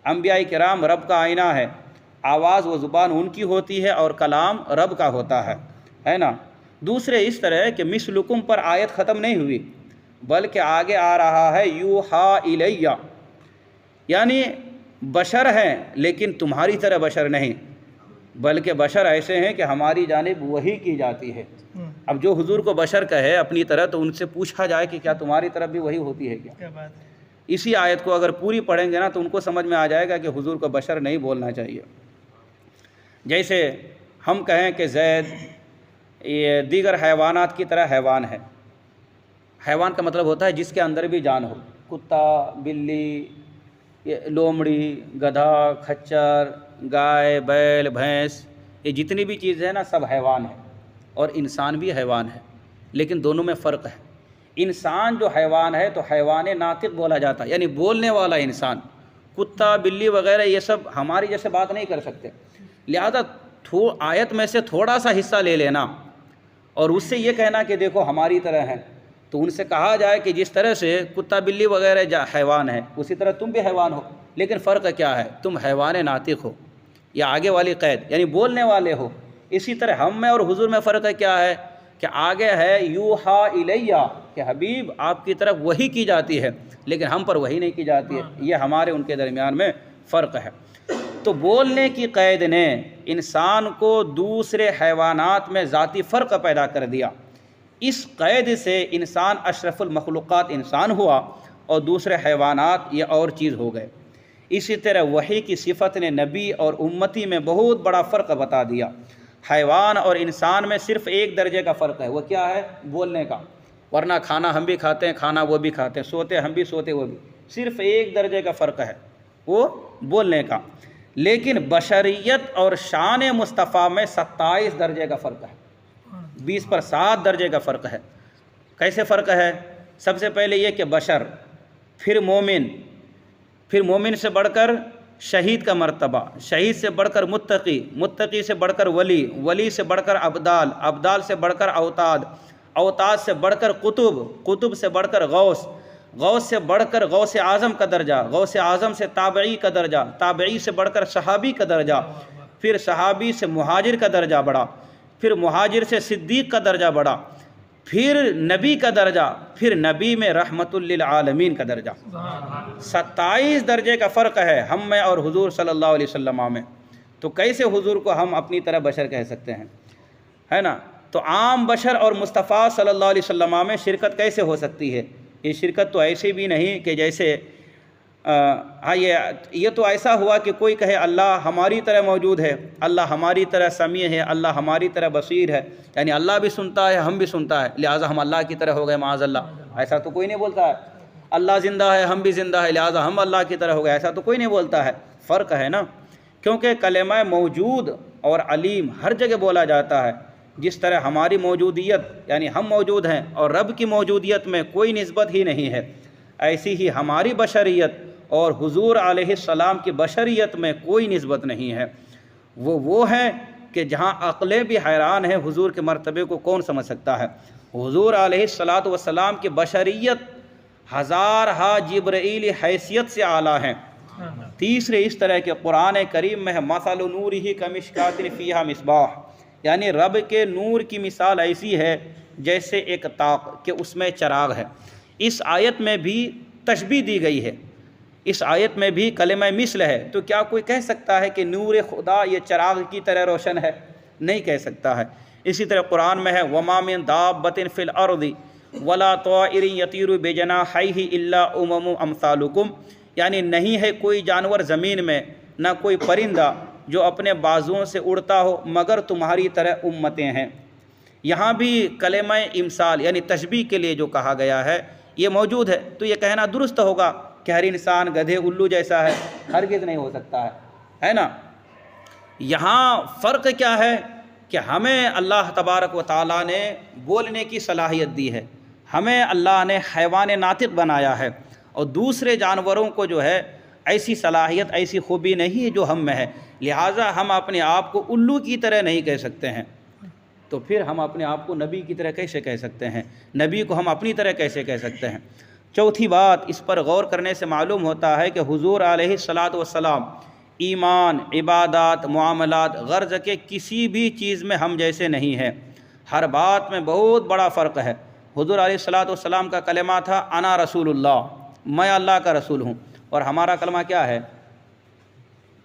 انبیاء کرام رب کا آئینہ ہے، آواز و زبان ان کی ہوتی ہے اور کلام رب کا ہوتا ہے نا۔ دوسرے اس طرح کہ مثلکم پر آیت ختم نہیں ہوئی، بلکہ آگے آ رہا ہے یوحا الیہ، یعنی بشر ہیں لیکن تمہاری طرح بشر نہیں، بلکہ بشر ایسے ہیں کہ ہماری جانب وحی کی جاتی ہے۔ اب جو حضور کو بشر کہے اپنی طرح تو ان سے پوچھا جائے کہ کیا تمہاری طرف بھی وحی ہوتی ہے کیا؟ اسی آیت کو اگر پوری پڑھیں گے نا تو ان کو سمجھ میں آ جائے گا کہ حضور کو بشر نہیں بولنا چاہیے۔ جیسے ہم کہیں کہ زید یہ دیگر حیوانات کی طرح حیوان ہے۔ حیوان کا مطلب ہوتا ہے جس کے اندر بھی جان ہو، کتا، بلی، لومڑی، گدھا، کھچر، گائے، بیل، بھینس، یہ جتنی بھی چیزیں ہیں نا سب حیوان ہیں، اور انسان بھی حیوان ہے، لیکن دونوں میں فرق ہے۔ انسان جو حیوان ہے تو حیوان ناطق بولا جاتا ہے، یعنی بولنے والا انسان۔ کتا، بلی وغیرہ یہ سب ہماری جیسے بات نہیں کر سکتے، لہذا آیت میں سے تھوڑا سا حصہ لے لینا اور اس سے یہ کہنا کہ دیکھو ہماری طرح ہیں، تو ان سے کہا جائے کہ جس طرح سے کتا بلی وغیرہ حیوان ہے اسی طرح تم بھی حیوان ہو، لیکن فرق کیا ہے؟ تم حیوان ناطق ہو، یا آگے والی قید یعنی بولنے والے ہو۔ اسی طرح ہم میں اور حضور میں فرق کیا ہے کہ آگے ہے یوحا الیہ کہ حبیب آپ کی طرف وحی کی جاتی ہے، لیکن ہم پر وحی نہیں کی جاتی ہے، یہ ہمارے ان کے درمیان میں فرق ہے۔ تو بولنے کی قید نے انسان کو دوسرے حیوانات میں ذاتی فرق پیدا کر دیا۔ اس قید سے انسان اشرف المخلوقات انسان ہوا اور دوسرے حیوانات یہ اور چیز ہو گئے۔ اسی طرح وحی کی صفت نے نبی اور امتی میں بہت بڑا فرق بتا دیا۔ حیوان اور انسان میں صرف ایک درجے کا فرق ہے، وہ کیا ہے؟ بولنے کا، ورنہ کھانا ہم بھی کھاتے ہیں، کھانا وہ بھی کھاتے ہیں، سوتے ہم بھی سوتے وہ بھی، صرف ایک درجے کا فرق ہے وہ بولنے کا۔ لیکن بشریت اور شان مصطفیٰ میں 27 درجے کا فرق ہے، 20 پر 7 درجے کا فرق ہے۔ کیسے فرق ہے؟ سب سے پہلے یہ کہ بشر، پھر مومن، پھر مومن سے بڑھ کر شہید کا مرتبہ، شہید سے بڑھ کر متقی، متقی سے بڑھ کر ولی، ولی سے بڑھ کر ابدال، ابدال سے بڑھ کر اوتاد، اوتاد سے بڑھ کر قطب، قطب سے بڑھ کر غوث، غوث سے بڑھ کر غوث اعظم کا درجہ، غوث اعظم سے تابعی کا درجہ، تابعی سے بڑھ کر صحابی کا درجہ، پھر صحابی سے مہاجر کا درجہ بڑھا، پھر مہاجر سے صدیق کا درجہ بڑھا، پھر نبی کا درجہ، پھر نبی میں رحمت للعالمین کا درجہ۔ 27 درجے کا فرق ہے ہم میں اور حضور صلی اللہ علیہ وسلم میں۔ تو کیسے حضور کو ہم اپنی طرح بشر کہہ سکتے ہیں؟ ہے نا؟ تو عام بشر اور مصطفیٰ صلی اللہ علیہ وسلم میں شرکت کیسے ہو سکتی ہے؟ یہ شرکت تو ایسی بھی نہیں کہ جیسے یہ تو ایسا ہوا کہ کوئی کہے اللہ ہماری طرح موجود ہے، اللہ ہماری طرح سمیع ہے، اللہ ہماری طرح بصیر ہے، یعنی اللہ بھی سنتا ہے ہم بھی سنتا ہے لہٰذا ہم اللہ کی طرح ہو گئے، معاذ اللہ۔ ایسا تو کوئی نہیں بولتا ہے۔ اللہ زندہ ہے ہم بھی زندہ ہے لہٰذا ہم اللہ کی طرح ہو گئے، ایسا تو کوئی نہیں بولتا ہے۔ فرق ہے نا، کیونکہ کلمہ موجود اور علیم ہر جگہ بولا جاتا ہے۔ جس طرح ہماری موجودیت یعنی ہم موجود ہیں اور رب کی موجودیت میں کوئی نسبت ہی نہیں ہے، ایسی ہی ہماری بشریت اور حضور علیہ السلام کی بشریت میں کوئی نسبت نہیں ہے۔ وہ ہے کہ جہاں عقلیں بھی حیران ہیں حضور کے مرتبے کو کون سمجھ سکتا ہے۔ حضور علیہ السلام کی بشریت ہزارہا جبرائیل حیثیت سے اعلیٰ ہیں۔ تیسرے اس طرح کہ قرآن کریم میں ہے مثل نورہ کمشکاۃ فیہا مصباح، یعنی رب کے نور کی مثال ایسی ہے جیسے ایک طاق کہ اس میں چراغ ہے۔ اس آیت میں بھی تشبیہ دی گئی ہے، اس آیت میں بھی کلمہ مثل ہے، تو کیا کوئی کہہ سکتا ہے کہ نور خدا یہ چراغ کی طرح روشن ہے؟ نہیں کہہ سکتا ہے۔ اسی طرح قرآن میں ہے وَمَا مِن دَابَّةٍ فِي الْأَرْضِ وَلَا طَائِرٍ يَطِيرُ بِجَنَاحَيْهِ إِلَّا أُمَمٌ أَمْثَالُكُمْ، یعنی نہیں ہے کوئی جانور زمین میں، نہ کوئی پرندہ جو اپنے بازوؤں سے اڑتا ہو مگر تمہاری طرح امتیں ہیں۔ یہاں بھی کلمہ امثال یعنی تشبیہ کے لیے جو کہا گیا ہے یہ موجود ہے، تو یہ کہنا درست ہوگا کہ ہر انسان گدھے الو جیسا ہے، ہرگز نہیں ہو سکتا ہے نا۔ یہاں فرق کیا ہے کہ ہمیں اللہ تبارک و تعالیٰ نے بولنے کی صلاحیت دی ہے، ہمیں اللہ نے حیوان ناطق بنایا ہے، اور دوسرے جانوروں کو جو ہے ایسی صلاحیت ایسی خوبی نہیں ہے جو ہم میں ہے، لہٰذا ہم اپنے آپ کو الو کی طرح نہیں کہہ سکتے ہیں۔ تو پھر ہم اپنے آپ کو نبی کی طرح کیسے کہہ سکتے ہیں؟ نبی کو ہم اپنی طرح کیسے کہہ سکتے ہیں؟ چوتھی بات اس پر غور کرنے سے معلوم ہوتا ہے کہ حضور علیہ السلام ایمان، عبادات، معاملات، غرض کے کسی بھی چیز میں ہم جیسے نہیں ہیں، ہر بات میں بہت بڑا فرق ہے۔ حضور علیہ السلام کا کلمہ تھا انا رسول اللہ، میں اللہ کا رسول ہوں، اور ہمارا کلمہ کیا ہے؟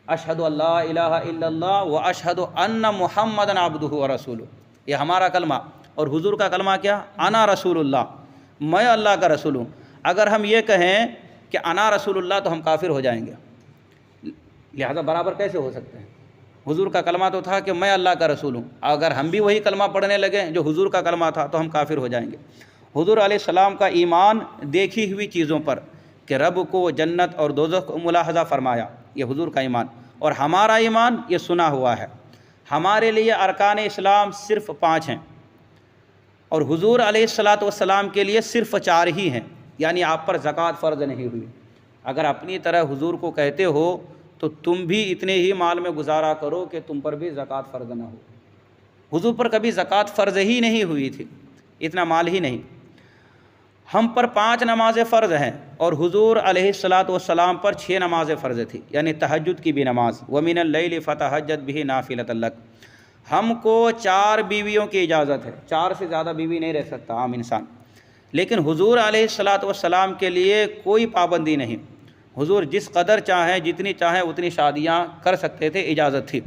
اشہد ان لا الہ الا اللہ و اشہد ان محمدًا عبدہ و رسولہ، یہ ہمارا کلمہ۔ اور حضور کا کلمہ کیا؟ انا رسول اللہ، میں اللہ کا رسول ہوں۔ اگر ہم یہ کہیں کہ انا رسول اللہ تو ہم کافر ہو جائیں گے، لہذا برابر کیسے ہو سکتے ہیں؟ حضور کا کلمہ تو تھا کہ میں اللہ کا رسول ہوں، اگر ہم بھی وہی کلمہ پڑھنے لگے جو حضور کا کلمہ تھا تو ہم کافر ہو جائیں گے۔ حضور علیہ السلام کا ایمان دیکھی ہوئی چیزوں پر کہ رب کو جنت اور دوزخ کو ملاحظہ فرمایا، یہ حضور کا ایمان، اور ہمارا ایمان یہ سنا ہوا ہے۔ ہمارے لیے ارکان اسلام صرف 5 ہیں اور حضور علیہ السلام کے لیے صرف 4 ہی ہیں، یعنی آپ پر زکوٰۃ فرض نہیں ہوئی۔ اگر اپنی طرح حضور کو کہتے ہو تو تم بھی اتنے ہی مال میں گزارا کرو کہ تم پر بھی زکوٰۃ فرض نہ ہو۔ حضور پر کبھی زکوٰۃ فرض ہی نہیں ہوئی تھی، اتنا مال ہی نہیں۔ ہم پر 5 نمازیں فرض ہیں اور حضور علیہ السلام پر 6 نمازیں فرض تھی، یعنی تہجد کی بھی نماز، وَمِنَ اللَّيْلِ فَتَہَجَّدْ بِهِ نَافِلَةً لَكَ۔ ہم کو 4 بیویوں کی اجازت ہے، 4 سے زیادہ بیوی نہیں رہ سکتا عام انسان، لیکن حضور علیہ السلام کے لیے کوئی پابندی نہیں۔ حضور جس قدر چاہیں، جتنی چاہیں اتنی شادیاں کر سکتے تھے، اجازت تھی۔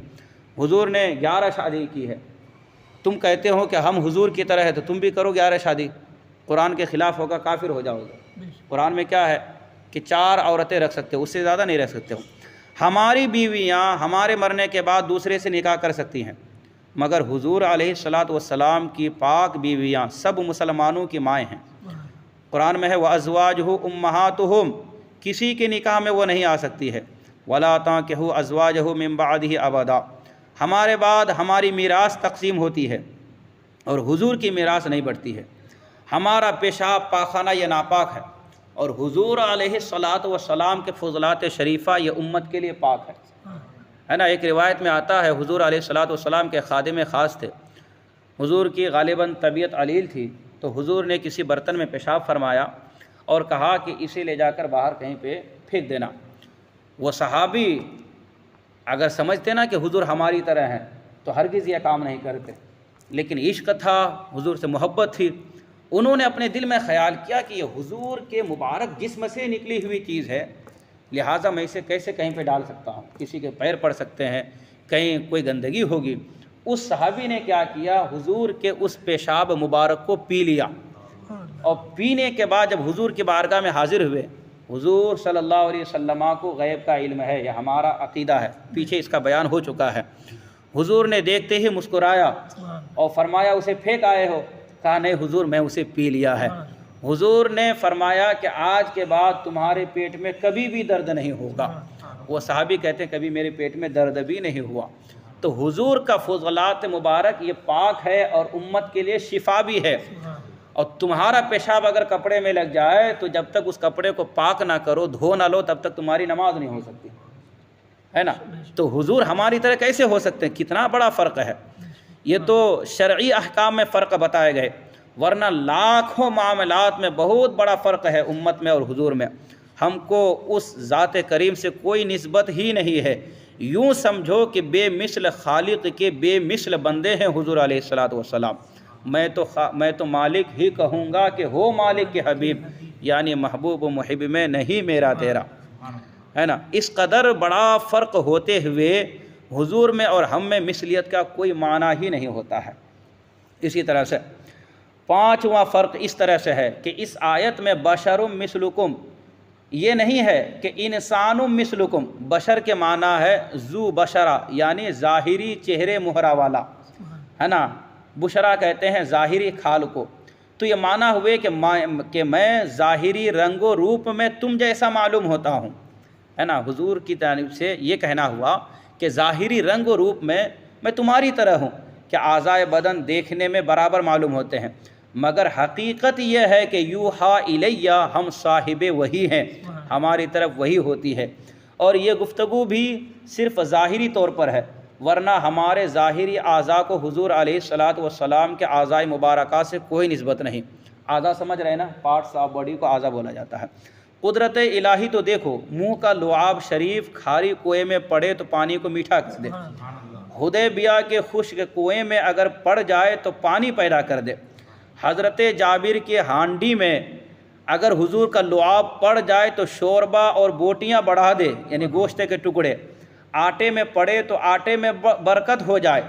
حضور نے 11 شادی کی ہے، تم کہتے ہو کہ ہم حضور کی طرح ہے تو تم بھی کرو 11 شادی، قرآن کے خلاف ہوگا، کافر ہو جاؤ گے۔ قرآن میں کیا ہے کہ 4 عورتیں رکھ سکتے ہو، اس سے زیادہ نہیں رکھ سکتے ہو۔ ہماری بیویاں ہمارے مرنے کے بعد دوسرے سے نکاح کر سکتی ہیں، مگر حضور علیہ السلام کی پاک بیویاں سب مسلمانوں کی مائیں ہیں۔ قرآن میں ہے وَأَزْوَاجُهُ أُمَّهَاتُهُمْ، کسی کے نکاح میں وہ نہیں آ سکتی ہے۔ وَلَا تَنكِحُوا أَزْوَاجَهُ مِن بَعْدِهِ أَبَدًا، ہمارے بعد ہماری میراث تقسیم ہوتی ہے اور حضور کی میراث نہیں بڑھتی ہے۔ ہمارا پیشاب پاخانہ یہ ناپاک ہے اور حضور علیہ السلام کے فضلات شریفہ یہ امت کے لیے پاک ہے نا۔ ایک روایت میں آتا ہے حضور علیہ السلام کے خادم خاص تھے، حضور کی غالباً طبیعت علیل تھی، تو حضور نے کسی برتن میں پیشاب فرمایا اور کہا کہ اسے لے جا کر باہر کہیں پہ پھینک دینا۔ وہ صحابی اگر سمجھتے نا کہ حضور ہماری طرح ہیں تو ہرگز یہ کام نہیں کرتے، لیکن عشق تھا، حضور سے محبت تھی، انہوں نے اپنے دل میں خیال کیا کہ یہ حضور کے مبارک جسم سے نکلی ہوئی چیز ہے، لہٰذا میں اسے کیسے کہیں پہ ڈال سکتا ہوں، کسی کے پیر پڑ سکتے ہیں، کہیں کوئی گندگی ہوگی۔ اس صحابی نے کیا کیا، حضور کے اس پیشاب مبارک کو پی لیا، اور پینے کے بعد جب حضور کی بارگاہ میں حاضر ہوئے، حضور صلی اللہ علیہ وسلم کو غیب کا علم ہے، یہ ہمارا عقیدہ ہے، پیچھے اس کا بیان ہو چکا ہے۔ حضور نے دیکھتے ہی مسکرایا اور فرمایا اسے پھینک آئے ہو؟ کہا نہیں حضور میں اسے پی لیا ہے۔ حضور نے فرمایا کہ آج کے بعد تمہارے پیٹ میں کبھی بھی درد نہیں ہوگا۔ وہ صحابی کہتے ہیں کبھی میرے پیٹ میں درد بھی نہیں ہوا۔ تو حضور کا فضلات مبارک یہ پاک ہے اور امت کے لیے شفا بھی ہے، اور تمہارا پیشاب اگر کپڑے میں لگ جائے تو جب تک اس کپڑے کو پاک نہ کرو، دھو نہ لو، تب تک تمہاری نماز نہیں ہو سکتی ہے نا۔ تو حضور ہماری طرح کیسے ہو سکتے ہیں؟ کتنا بڑا فرق ہے۔ یہ تو شرعی احکام میں فرق بتائے گئے، ورنہ لاکھوں معاملات میں بہت بڑا فرق ہے امت میں اور حضور میں۔ ہم کو اس ذات کریم سے کوئی نسبت ہی نہیں ہے، یوں سمجھو کہ بے مثل خالق کے بے مثل بندے ہیں حضور علیہ السلام۔ میں تو مالک ہی کہوں گا کہ ہو مالک کے حبیب، یعنی محبوب و محب میں نہیں میرا تیرا، ہے نا۔ اس قدر بڑا فرق ہوتے ہوئے حضور میں اور ہم میں مثلیت کا کوئی معنی ہی نہیں ہوتا ہے۔ اسی طرح سے 5واں فرق اس طرح سے ہے کہ اس آیت میں بشر مثلکم یہ نہیں ہے کہ انسان مثلکم، بشر کے معنی ہے ذو بشرہ، یعنی ظاہری چہرے مہرہ والا، ہے نا۔ بشرا کہتے ہیں ظاہری کھال کو، تو یہ معنی ہوئے کہ میں ظاہری رنگ و روپ میں تم جیسا معلوم ہوتا ہوں، ہے نا۔ حضور کی جانب سے یہ کہنا ہوا کہ ظاہری رنگ و روپ میں تمہاری طرح ہوں، کہ اعضائے بدن دیکھنے میں برابر معلوم ہوتے ہیں، مگر حقیقت یہ ہے کہ یوحا الیہ، ہم صاحب وحی ہیں، ہماری طرف وحی ہوتی ہے، اور یہ گفتگو بھی صرف ظاہری طور پر ہے، ورنہ ہمارے ظاہری اعضاء کو حضور علیہ السلام کے اعضاء مبارکہ سے کوئی نسبت نہیں۔ اعضاء سمجھ رہے نا، پارٹس آف باڈی کو اعضاء بولا جاتا ہے۔ قدرت الہی تو دیکھو، منہ کا لعاب شریف کھاری کنویں میں پڑے تو پانی کو میٹھا کر دے، حدیبیہ کے خشک کنویں میں اگر پڑ جائے تو پانی پیدا کر دے، حضرت جابر کے ہانڈی میں اگر حضور کا لعاب پڑ جائے تو شوربہ اور بوٹیاں بڑھا دے، یعنی گوشت کے ٹکڑے، آٹے میں پڑے تو آٹے میں برکت ہو جائے،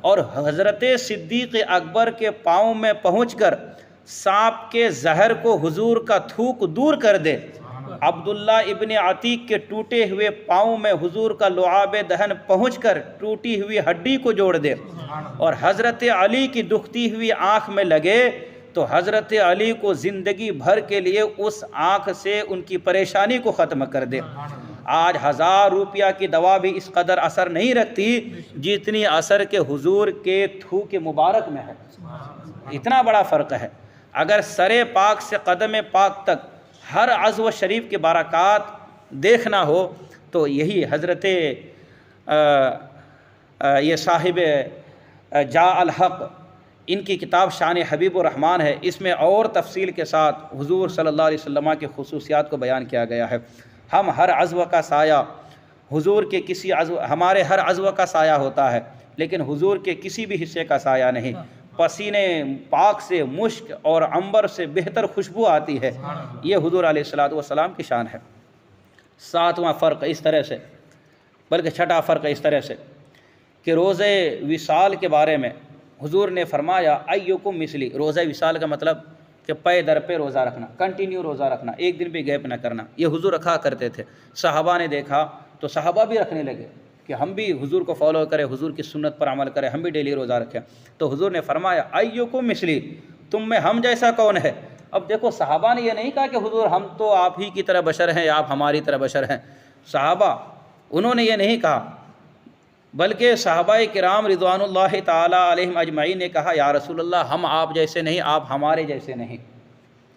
اور حضرت صدیق اکبر کے پاؤں میں پہنچ کر سانپ کے زہر کو حضور کا تھوک دور کر دے، عبداللہ ابن عتیق کے ٹوٹے ہوئے پاؤں میں حضور کا لعاب دہن پہنچ کر ٹوٹی ہوئی ہڈی کو جوڑ دے، اور حضرت علی کی دکھتی ہوئی آنکھ میں لگے تو حضرت علی کو زندگی بھر کے لیے اس آنکھ سے ان کی پریشانی کو ختم کر دے۔ آج 1000 روپیہ کی دوا بھی اس قدر اثر نہیں رکھتی جتنی اثر کے حضور کے تھوک مبارک میں ہے۔ اتنا بڑا فرق ہے۔ اگر سر پاک سے قدم پاک تک ہر عضو شریف کی برکات دیکھنا ہو تو یہی حضرت یہ صاحب جاء الحق، ان کی کتاب شان حبیب الرحمن ہے، اس میں اور تفصیل کے ساتھ حضور صلی اللہ علیہ وسلم کے خصوصیات کو بیان کیا گیا ہے۔ ہم ہر عضو کا سایہ حضور کے کسی عضو، ہمارے ہر عضو کا سایہ ہوتا ہے لیکن حضور کے کسی بھی حصے کا سایہ نہیں۔ پسینے پاک سے مشک اور عنبر سے بہتر خوشبو آتی ہے، یہ حضور علیہ السلام کی شان ہے۔ 7واں فرق اس طرح سے، بلکہ 6واں فرق اس طرح سے کہ روزہ وصال کے بارے میں حضور نے فرمایا ایکم مثلی۔ روزہ وصال کا مطلب کہ پے در پہ روزہ رکھنا، کنٹینیو روزہ رکھنا، ایک دن بھی گیپ نہ کرنا، یہ حضور رکھا کرتے تھے۔ صحابہ نے دیکھا تو صحابہ بھی رکھنے لگے کہ ہم بھی حضور کو فالو کریں، حضور کی سنت پر عمل کریں، ہم بھی ڈیلی روزہ رکھیں۔ تو حضور نے فرمایا ایکم مثلی، تم میں ہم جیسا کون ہے؟ اب دیکھو صحابہ نے یہ نہیں کہا کہ حضور ہم تو آپ ہی کی طرح بشر ہیں یا آپ ہماری طرح بشر ہیں۔ صحابہ انہوں نے یہ نہیں کہا، بلکہ صحابہ کرام رضوان اللہ تعالی علیہم اجمعین نے کہا یا رسول اللہ ہم آپ جیسے نہیں، آپ ہمارے جیسے نہیں۔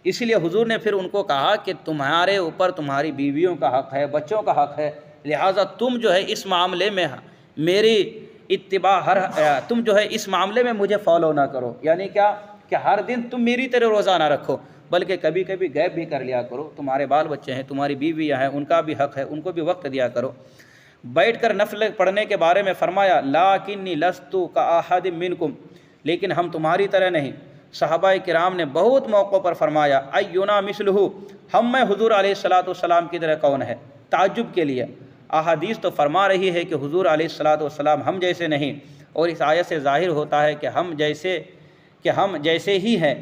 اس لیے حضور نے پھر ان کو کہا کہ تمہارے اوپر تمہاری بیویوں کا حق ہے، بچوں کا حق ہے، لہٰذا تم جو ہے اس معاملے میں میری اتباع تم جو ہے اس معاملے میں مجھے فالو نہ کرو۔ یعنی کیا کہ ہر دن تم میری طرح روزہ نہ رکھو، بلکہ کبھی کبھی غیب بھی کر لیا کرو۔ تمہارے بال بچے ہیں، تمہاری بیویاں ہیں، ان کا بھی حق ہے، ان کو بھی وقت دیا کرو۔ بیٹھ کر نفل پڑھنے کے بارے میں فرمایا لاکنی لست کاحد منکم، لیکن ہم تمہاری طرح نہیں۔ صحابہ کرام نے بہت موقعوں پر فرمایا اینا مثلہ، ہم میں حضور علیہ السلام کی طرح کون ہے، تعجب کے لیے۔ احادیث تو فرما رہی ہے کہ حضور علیہ السلام ہم جیسے نہیں، اور اس آیت سے ظاہر ہوتا ہے کہ ہم جیسے ہی ہیں،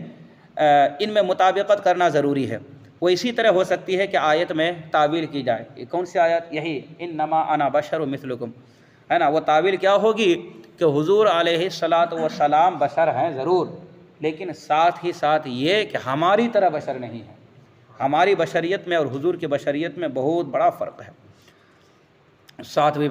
ان میں مطابقت کرنا ضروری ہے۔ وہ اسی طرح ہو سکتی ہے کہ آیت میں تعویل کی جائے۔ یہ کون سی آیت؟ یہی انما انا بشر مثلکم، ہے نا۔ وہ تعویل کیا ہوگی کہ حضور علیہ السلام بشر ہیں ضرور، لیکن ساتھ ہی ساتھ یہ کہ ہماری طرح بشر نہیں ہے۔ ہماری بشریت میں اور حضور کی بشریت میں بہت بڑا فرق ہے۔ 7ویں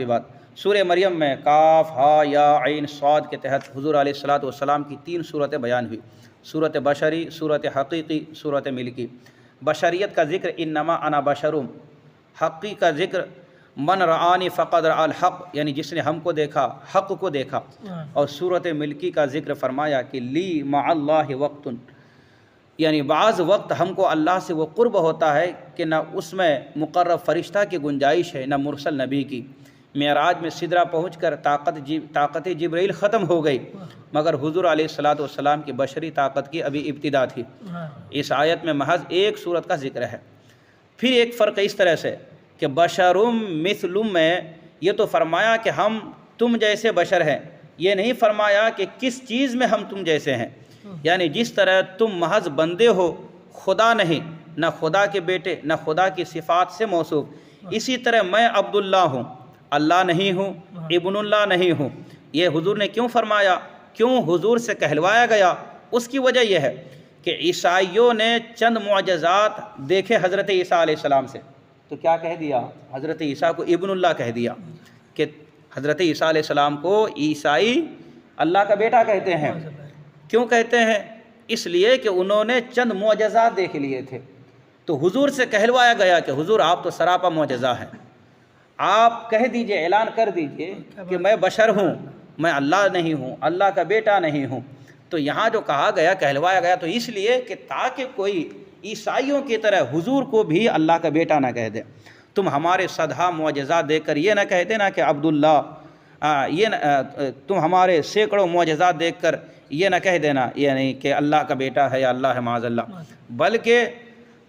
بات سورہ مریم میں کاف ہا یا عین صاد کے تحت حضور علیہ السلام کی 3 صورتیں بیان ہوئی، صورت بشری، صورت حقیقی، صورت ملکی۔ بشریت کا ذکر انما انا بشرم، حقی کا ذکر من رآنی فقد رأى الحق، یعنی جس نے ہم کو دیکھا حق کو دیکھا، اور صورت ملکی کا ذکر فرمایا کہ لی مع اللہ وقت، یعنی بعض وقت ہم کو اللہ سے وہ قرب ہوتا ہے کہ نہ اس میں مقرب فرشتہ کی گنجائش ہے نہ مرسل نبی کی۔ معراج میں سدرہ پہنچ کر طاقت جبرائیل ختم ہو گئی، مگر حضور علیہ السلام کی بشری طاقت کی ابھی ابتدا تھی۔ اس آیت میں محض ایک صورت کا ذکر ہے۔ پھر ایک فرق اس طرح سے کہ بشرم مثلم میں یہ تو فرمایا کہ ہم تم جیسے بشر ہیں، یہ نہیں فرمایا کہ کس چیز میں ہم تم جیسے ہیں۔ یعنی جس طرح تم محض بندے ہو، خدا نہیں، نہ خدا کے بیٹے، نہ خدا کی صفات سے موصوف، اسی طرح میں عبداللہ ہوں، اللہ نہیں ہوں، ابن اللہ نہیں ہوں۔ یہ حضور نے کیوں فرمایا، کیوں حضور سے کہلوایا گیا؟ اس کی وجہ یہ ہے کہ عیسائیوں نے چند معجزات دیکھے حضرت عیسیٰ علیہ السلام سے، تو کیا کہہ دیا؟ حضرت عیسیٰ کو ابن اللہ کہہ دیا، کہ حضرت عیسیٰ علیہ السلام کو عیسائی اللہ کا بیٹا کہتے ہیں۔ کیوں کہتے ہیں؟ اس لیے کہ انہوں نے چند معجزات دیکھ لیے تھے۔ تو حضور سے کہلوایا گیا کہ حضور آپ تو سراپا معجزہ ہیں، آپ کہہ دیجئے، اعلان کر دیجئے کہ میں بشر ہوں، میں اللہ نہیں ہوں، اللہ کا بیٹا نہیں ہوں۔ تو یہاں جو کہا گیا، کہلوایا گیا، تو اس لیے کہ تاکہ کوئی عیسائیوں کی طرح حضور کو بھی اللہ کا بیٹا نہ کہہ دے۔ تم ہمارے صدہا معجزات دیکھ کر یہ نہ کہہ دینا کہ عبداللہ، تم ہمارے سینکڑوں معجزات دیکھ کر یہ نہ کہہ دینا یہ نہیں کہ اللہ کا بیٹا ہے یا اللہ ہے معاذ اللہ، بلکہ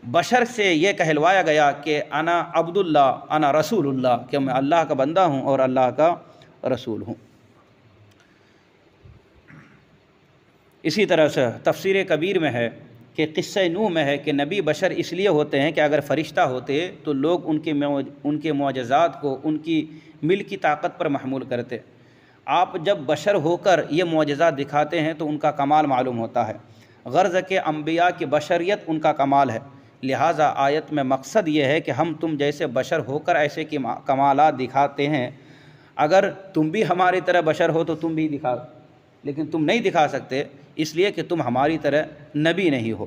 بشر سے یہ کہلوایا گیا کہ انا عبداللہ انا رسول اللہ، کہ میں اللہ کا بندہ ہوں اور اللہ کا رسول ہوں۔ اسی طرح سے تفسیر کبیر میں ہے کہ قصہ نوح میں ہے کہ نبی بشر اس لیے ہوتے ہیں کہ اگر فرشتہ ہوتے تو لوگ ان کے معجزات کو ان کی مل کی طاقت پر محمول کرتے۔ آپ جب بشر ہو کر یہ معجزات دکھاتے ہیں تو ان کا کمال معلوم ہوتا ہے، غرض کہ انبیاء کی بشریت ان کا کمال ہے۔ لہٰذا آیت میں مقصد یہ ہے کہ ہم تم جیسے بشر ہو کر ایسے کمالات دکھاتے ہیں، اگر تم بھی ہماری طرح بشر ہو تو تم بھی دکھاؤ، لیکن تم نہیں دکھا سکتے اس لیے کہ تم ہماری طرح نبی نہیں ہو۔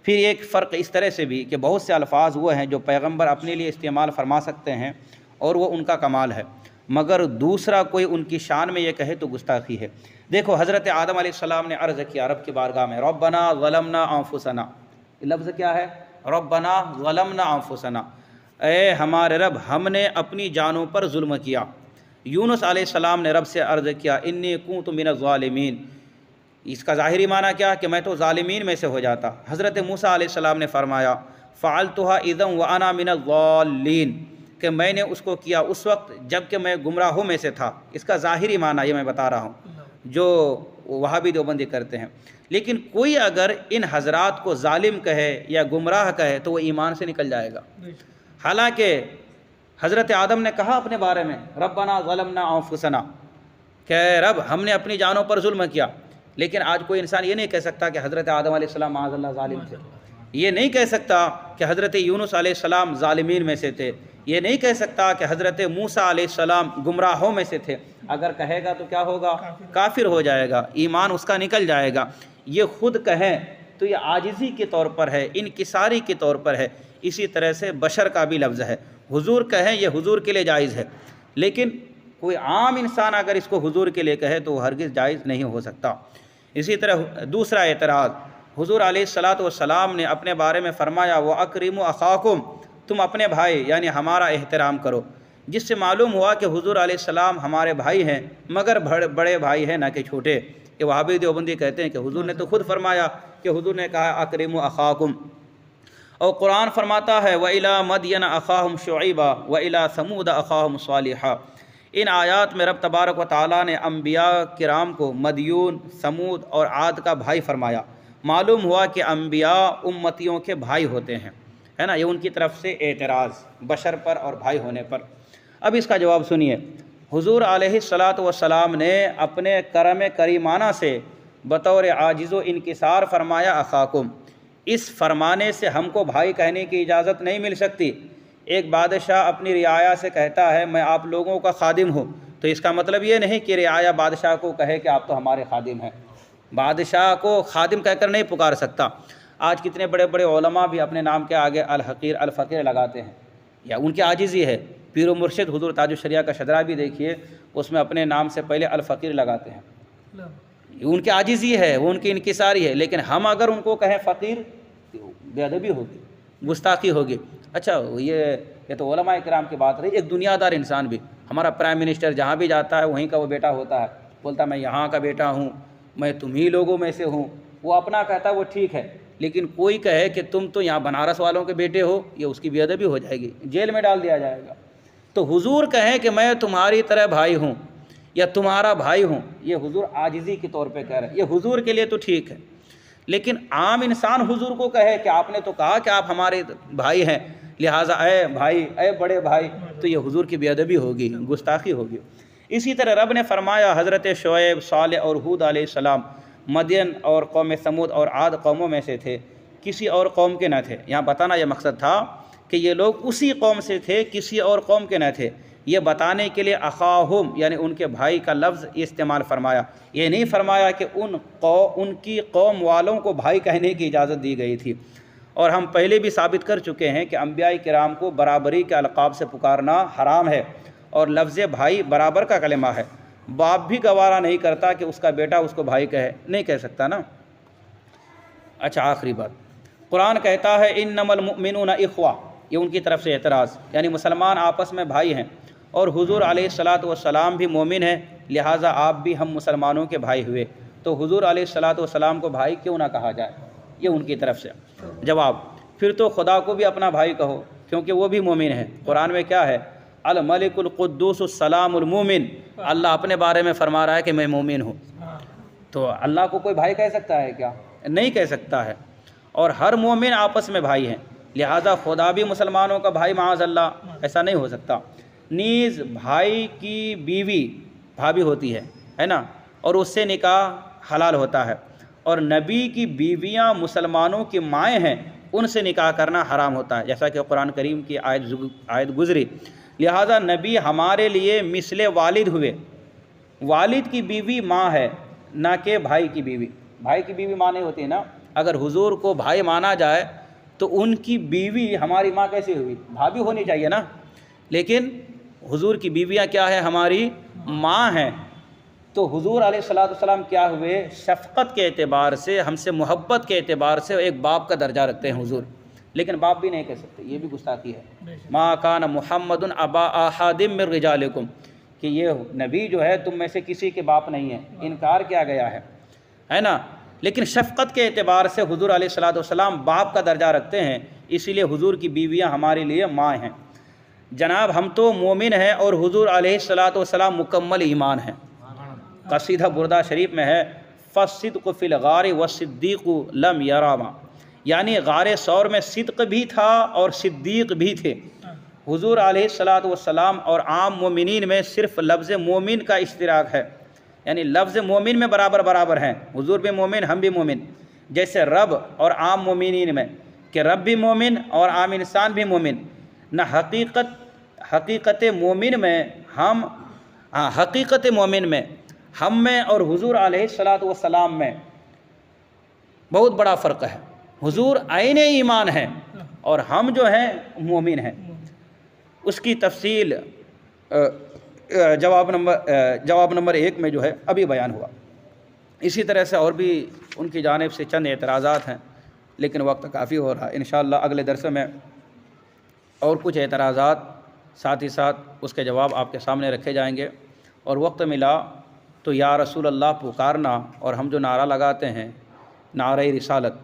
پھر ایک فرق اس طرح سے بھی کہ بہت سے الفاظ وہ ہیں جو پیغمبر اپنے لیے استعمال فرما سکتے ہیں اور وہ ان کا کمال ہے، مگر دوسرا کوئی ان کی شان میں یہ کہے تو گستاخی ہے۔ دیکھو حضرت آدم علیہ السلام نے عرض کیا رب کی بارگاہ میں، ربنا ظلمنا انفسنا، یہ لفظ کیا ہے؟ ربنا ظلمنا انفسنا، اے ہمارے رب ہم نے اپنی جانوں پر ظلم کیا۔ یونس علیہ السلام نے رب سے عرض کیا انی کنت من الظالمین، اس کا ظاہری معنی کیا کہ میں تو ظالمین میں سے ہو جاتا۔ حضرت موسیٰ علیہ السلام نے فرمایا فعلتها اذا وانا من الضالین، کہ میں نے اس کو کیا اس وقت جب کہ میں گمراہوں میں سے تھا۔ اس کا ظاہری معنی یہ میں بتا رہا ہوں جو وہابی دیوبندی کرتے ہیں، لیکن کوئی اگر ان حضرات کو ظالم کہے یا گمراہ کہے تو وہ ایمان سے نکل جائے گا۔ حالانکہ حضرت آدم نے کہا اپنے بارے میں ربنا ظلمنا انفسنا، کہ رب ہم نے اپنی جانوں پر ظلم کیا، لیکن آج کوئی انسان یہ نہیں کہہ سکتا کہ حضرت آدم علیہ السلام معاذ اللہ ظالم تھے، یہ نہیں کہہ سکتا کہ حضرت یونس علیہ السلام ظالمین میں سے تھے، یہ نہیں کہہ سکتا کہ حضرت موسیٰ علیہ السلام گمراہوں میں سے تھے۔ اگر کہے گا تو کیا ہوگا؟ کافر ہو جائے گا، ایمان اس کا نکل جائے گا۔ یہ خود کہیں تو یہ عاجزی کے طور پر ہے، انکساری کے طور پر ہے۔ اسی طرح سے بشر کا بھی لفظ ہے، حضور کہیں یہ حضور کے لیے جائز ہے، لیکن کوئی عام انسان اگر اس کو حضور کے لیے کہے تو وہ ہرگز جائز نہیں ہو سکتا۔ اسی طرح دوسرا اعتراض، حضور علیہ السلام نے اپنے بارے میں فرمایا وَأَكْرِمُوا أَخَاكُمْ، تم اپنے بھائی یعنی ہمارا احترام کرو، جس سے معلوم ہوا کہ حضور علیہ السلام ہمارے بھائی ہیں، مگر بڑے بھائی ہیں نہ کہ چھوٹے۔ کہ وہابی دیوبندی کہتے ہیں کہ حضور نے تو خود فرمایا کہ حضور نے کہا اکرموا اخاکم، اور قرآن فرماتا ہے وَإِلَىٰ مَدْيَنَ أَخَاهُمْ شُعَيْبًا وَإِلَىٰ ثَمُودَ أَخَاهُمْ صَالِحًا۔ ان آیات میں رب تبارک و تعالیٰ نے انبیاء کرام کو مدیون، سمود اور عاد کا بھائی فرمایا۔ معلوم ہوا کہ انبیاء امتیوں کے بھائی ہوتے ہیں، ہے نا، یہ ان کی طرف سے اعتراض بشر پر اور بھائی ہونے پر۔ اب اس کا جواب سنیے، حضور علیہ السلام نے اپنے کرم کریمانہ سے بطور عاجز و انکسار فرمایا اخاکم۔ اس فرمانے سے ہم کو بھائی کہنے کی اجازت نہیں مل سکتی۔ ایک بادشاہ اپنی رعایا سے کہتا ہے میں آپ لوگوں کا خادم ہوں، تو اس کا مطلب یہ نہیں کہ رعایا بادشاہ کو کہے کہ آپ تو ہمارے خادم ہیں۔ بادشاہ کو خادم کہہ کر نہیں پکار سکتا۔ آج کتنے بڑے بڑے علماء بھی اپنے نام کے آگے الحقیر الفقیر لگاتے ہیں، یا ان کی عاجزی ہے۔ پیر و مرشد حضور تاج الشریعہ کا شجرہ بھی دیکھیے، اس میں اپنے نام سے پہلے الفقیر لگاتے ہیں، ان کی عاجزی ہے، وہ ان کی انکساری ہے۔ لیکن ہم اگر ان کو کہیں فقیر، بے ادبی ہوگی، گستاخی ہوگی۔ اچھا یہ تو علماء کرام کی بات رہی، ایک دنیا دار انسان بھی، ہمارا پرائم منسٹر جہاں بھی جاتا ہے وہیں کا وہ بیٹا ہوتا ہے، بولتا میں یہاں کا بیٹا ہوں، میں تمہیں لوگوں میں سے ہوں، وہ اپنا کہتا ہے وہ ٹھیک ہے، لیکن کوئی کہے کہ تم تو یہاں بنارس والوں کے بیٹے ہو، یہ اس کی بے ادبی ہو جائے گی، جیل میں ڈال دیا جائے گا۔ تو حضور کہیں کہ میں تمہاری طرح بھائی ہوں یا تمہارا بھائی ہوں، یہ حضور عاجزی کے طور پہ کہہ رہے ہیں، یہ حضور کے لیے تو ٹھیک ہے۔ لیکن عام انسان حضور کو کہے کہ آپ نے تو کہا کہ آپ ہمارے بھائی ہیں، لہٰذا اے بھائی، اے بڑے بھائی، تو یہ حضور کی بے ادبی ہوگی، گستاخی ہوگی۔ اسی طرح رب نے فرمایا حضرت شعیب، صالح اور ہود علیہ السلام مدین اور قوم سمود اور عاد قوموں میں سے تھے، کسی اور قوم کے نہ تھے۔ یہاں بتانا یہ مقصد تھا کہ یہ لوگ اسی قوم سے تھے، کسی اور قوم کے نہ تھے۔ یہ بتانے کے لیے اخاہم یعنی ان کے بھائی کا لفظ استعمال فرمایا، یہ نہیں فرمایا کہ ان کی قوم والوں کو بھائی کہنے کی اجازت دی گئی تھی۔ اور ہم پہلے بھی ثابت کر چکے ہیں کہ انبیاء کرام کو برابری کے القاب سے پکارنا حرام ہے، اور لفظ بھائی برابر کا کلمہ ہے۔ باپ بھی گوارا نہیں کرتا کہ اس کا بیٹا اس کو بھائی کہے، نہیں کہہ سکتا نا۔ اچھا آخری بات، قرآن کہتا ہے انما المؤمنون اخوہ، یہ ان کی طرف سے اعتراض، یعنی مسلمان آپس میں بھائی ہیں، اور حضور علیہ السلام بھی مومن ہیں، لہٰذا آپ بھی ہم مسلمانوں کے بھائی ہوئے، تو حضور علیہ السلام کو بھائی کیوں نہ کہا جائے؟ یہ ان کی طرف سے جواب۔ پھر تو خدا کو بھی اپنا بھائی کہو، کیونکہ وہ بھی مومن ہے۔ قرآن میں کیا ہے؟ الملک القدوس السلام المومن، اللہ اپنے بارے میں فرما رہا ہے کہ میں مومن ہوں، تو اللہ کو کوئی بھائی کہہ سکتا ہے کیا؟ نہیں کہہ سکتا ہے۔ اور ہر مومن آپس میں بھائی ہیں، لہذا خدا بھی مسلمانوں کا بھائی معاذ اللہ ایسا نہیں ہو سکتا۔ نیز بھائی کی بیوی بھابھی ہوتی ہے نا، اور اس سے نکاح حلال ہوتا ہے، اور نبی کی بیویاں مسلمانوں کی مائیں ہیں، ان سے نکاح کرنا حرام ہوتا ہے، جیسا کہ قرآن کریم کی آیت گزری۔ لہذا نبی ہمارے لیے مثل والد ہوئے۔ والد کی بیوی ماں ہے، نہ کہ بھائی کی بیوی۔ بھائی کی بیوی ماں نہیں ہوتی ہے نا، اگر حضور کو بھائی مانا جائے تو ان کی بیوی ہماری ماں کیسے ہوئی؟ بھابھی ہونی چاہیے نا، لیکن حضور کی بیویاں کیا ہے؟ ہماری ماں ہیں۔ تو حضور علیہ السلام کیا ہوئے؟ شفقت کے اعتبار سے، ہم سے محبت کے اعتبار سے ایک باپ کا درجہ رکھتے ہیں حضور، لیکن باپ بھی نہیں کہہ سکتے، یہ بھی گستاخی ہے۔ ما کان محمد ابا احد من رجالکم، کہ یہ نبی جو ہے تم میں سے کسی کے باپ نہیں ہے، انکار کیا گیا ہے نا۔ لیکن شفقت کے اعتبار سے حضور علیہ السلام باپ کا درجہ رکھتے ہیں، اسی لیے حضور کی بیویاں ہمارے لیے ماں ہیں۔ جناب ہم تو مومن ہیں اور حضور علیہ السلام مکمل ایمان ہیں۔ قصیدہ بردہ شریف میں ہے فَالصِّدْقُ فِي الْغَارِ وَالصِّدِّيقُ لَمْ يَرَامَا، یعنی غار ثور میں صدق بھی تھا اور صدیق بھی تھے۔ حضور علیہ السلام اور عام مومنین میں صرف لفظ مومن کا اشتراک ہے، یعنی لفظ مومن میں برابر ہیں، حضور بھی مومن ہم بھی مومن، جیسے رب اور عام مومنین میں کہ رب بھی مومن اور عام انسان بھی مومن۔ نہ حقیقت مومن میں ہم میں اور حضور علیہ السلام میں بہت بڑا فرق ہے۔ حضور عین ایمان ہے اور ہم جو ہیں مومن ہیں۔ اس کی تفصیل جواب نمبر 1 میں جو ہے ابھی بیان ہوا۔ اسی طرح سے اور بھی ان کی جانب سے چند اعتراضات ہیں، لیکن وقت کافی ہو رہا ہے، انشاءاللہ اگلے درس میں اور کچھ اعتراضات ساتھ ہی ساتھ اس کے جواب آپ کے سامنے رکھے جائیں گے۔ اور وقت ملا تو یا رسول اللہ پکارنا، اور ہم جو نعرہ لگاتے ہیں نعرہ رسالت،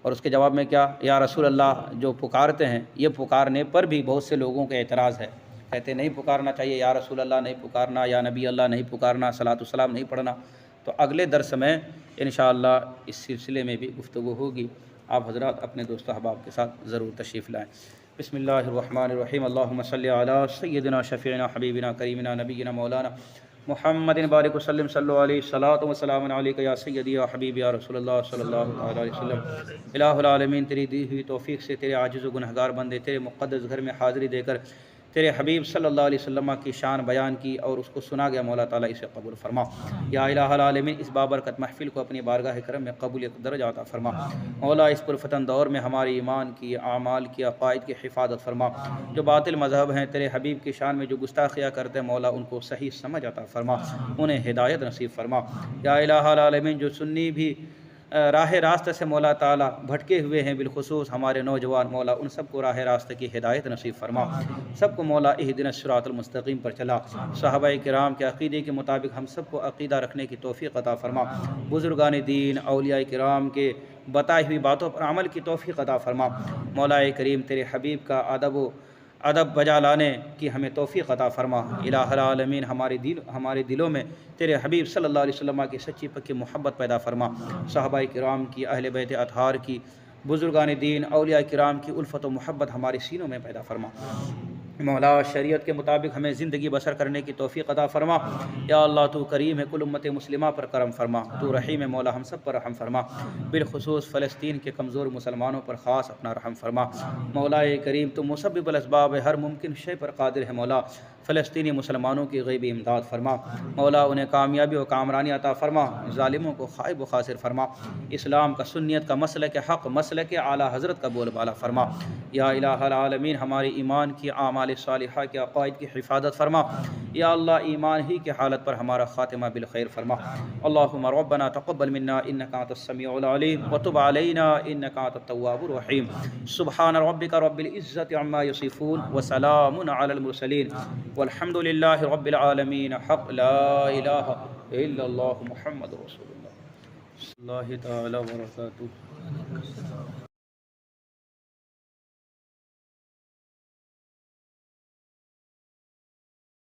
اور اس کے جواب میں کیا یا رسول اللہ جو پکارتے ہیں، یہ پکارنے پر بھی بہت سے لوگوں کے اعتراض ہے، کہتے نہیں پکارنا چاہیے، یا رسول اللہ نہیں پکارنا، یا نبی اللہ نہیں پکارنا، صلاۃ والسلام نہیں پڑھنا۔ تو اگلے درس میں انشاءاللہ اس سلسلے میں بھی گفتگو ہوگی، آپ حضرات اپنے دوست احباب کے ساتھ ضرور تشریف لائیں۔ بسم اللہ الرحمن الرحیم، اللہم صلی علی سیدنا شفیعنا حبیبنا کریمنا نبینا مولانا محمد بارک وسلم، صلو علیہ الصلاۃ والسلام علیک یا سیدی یا حبیبی یا رسول اللہ صلی اللہ علیہ وسلم۔ الہ العالمین تیری دی ہوئی توفیق سے تیرے عاجز و گنہگار بندے تیرے مقدس گھر میں حاضری دے کر تیرے حبیب صلی اللہ علیہ وسلم کی شان بیان کی اور اس کو سنا گیا، مولا تعالیٰ اسے قبول فرما۔ یا الہ العالمین اس بابرکت محفل کو اپنی بارگاہ کرم میں قبولیت درجہ عطا فرما۔ مولا اس پرفتن دور میں ہمارے ایمان کی، اعمال کی، عقائد کی حفاظت فرما۔ جو باطل مذہب ہیں تیرے حبیب کی شان میں جو گستاخیاں کرتے ہیں، مولا ان کو صحیح سمجھ عطا فرما، انہیں ہدایت نصیب فرما۔ یا الہ العالمین جو سنی بھی راہ راست سے مولا تعالیٰ بھٹکے ہوئے ہیں، بالخصوص ہمارے نوجوان، مولا ان سب کو راہ راست کی ہدایت نصیب فرما، سب کو مولا اہدنا الصراط المستقیم پر چلا۔ صحابہ کرام کے عقیدے کے مطابق ہم سب کو عقیدہ رکھنے کی توفیق عطا فرما، بزرگان دین اولیاء کرام کے بتائی ہوئی باتوں پر عمل کی توفیق عطا فرما۔ مولا کریم تیرے حبیب کا ادب بجا لانے کی ہمیں توفیق عطا فرما۔ الہ العالمین ہمارے دلوں میں تیرے حبیب صلی اللہ علیہ وسلم کی سچی پکی محبت پیدا فرما، صحابہ کرام کی، اہل بیت اطہار کی، بزرگان دین اولیاء کرام کی الفت و محبت ہمارے سینوں میں پیدا فرما۔ مولا شریعت کے مطابق ہمیں زندگی بسر کرنے کی توفیق عطا فرما۔ یا اللہ تو کریم ہے، کل امت مسلمہ پر کرم فرما، تو رحیم ہے، مولا ہم سب پر رحم فرما، بالخصوص فلسطین کے کمزور مسلمانوں پر خاص اپنا رحم فرما۔ مولا کریم تو مسبب الاسباب ہے، ہر ممکن شے پر قادر ہے، مولا فلسطینی مسلمانوں کی غیبی امداد فرما، مولا انہیں کامیابی و کامرانی عطا فرما، ظالموں کو خائب و خاسر فرما، اسلام کا، سنیت کا، مسلک حق، مسلک اعلیٰ حضرت کا بول بالا فرما۔ یا الہ العالمین ہماری ایمان کی، اعمال صالحہ کے، عقائد کی حفاظت فرما۔ یا اللہ ایمان ہی کی حالت پر ہمارا خاتمہ بالخیر فرما۔ اللہم ربنا تقبل منا انکا انت السمیع العلیم وتب علینا انکا انت التواب الرحیم۔ سبحان ربک رب العزت عما یصفون وسلام علی المرسلین والحمد للہ رب العالمین۔ حق لا الہ الا اللہ محمد رسول اللہ۔ اللہ تعالی وبرکاتہ۔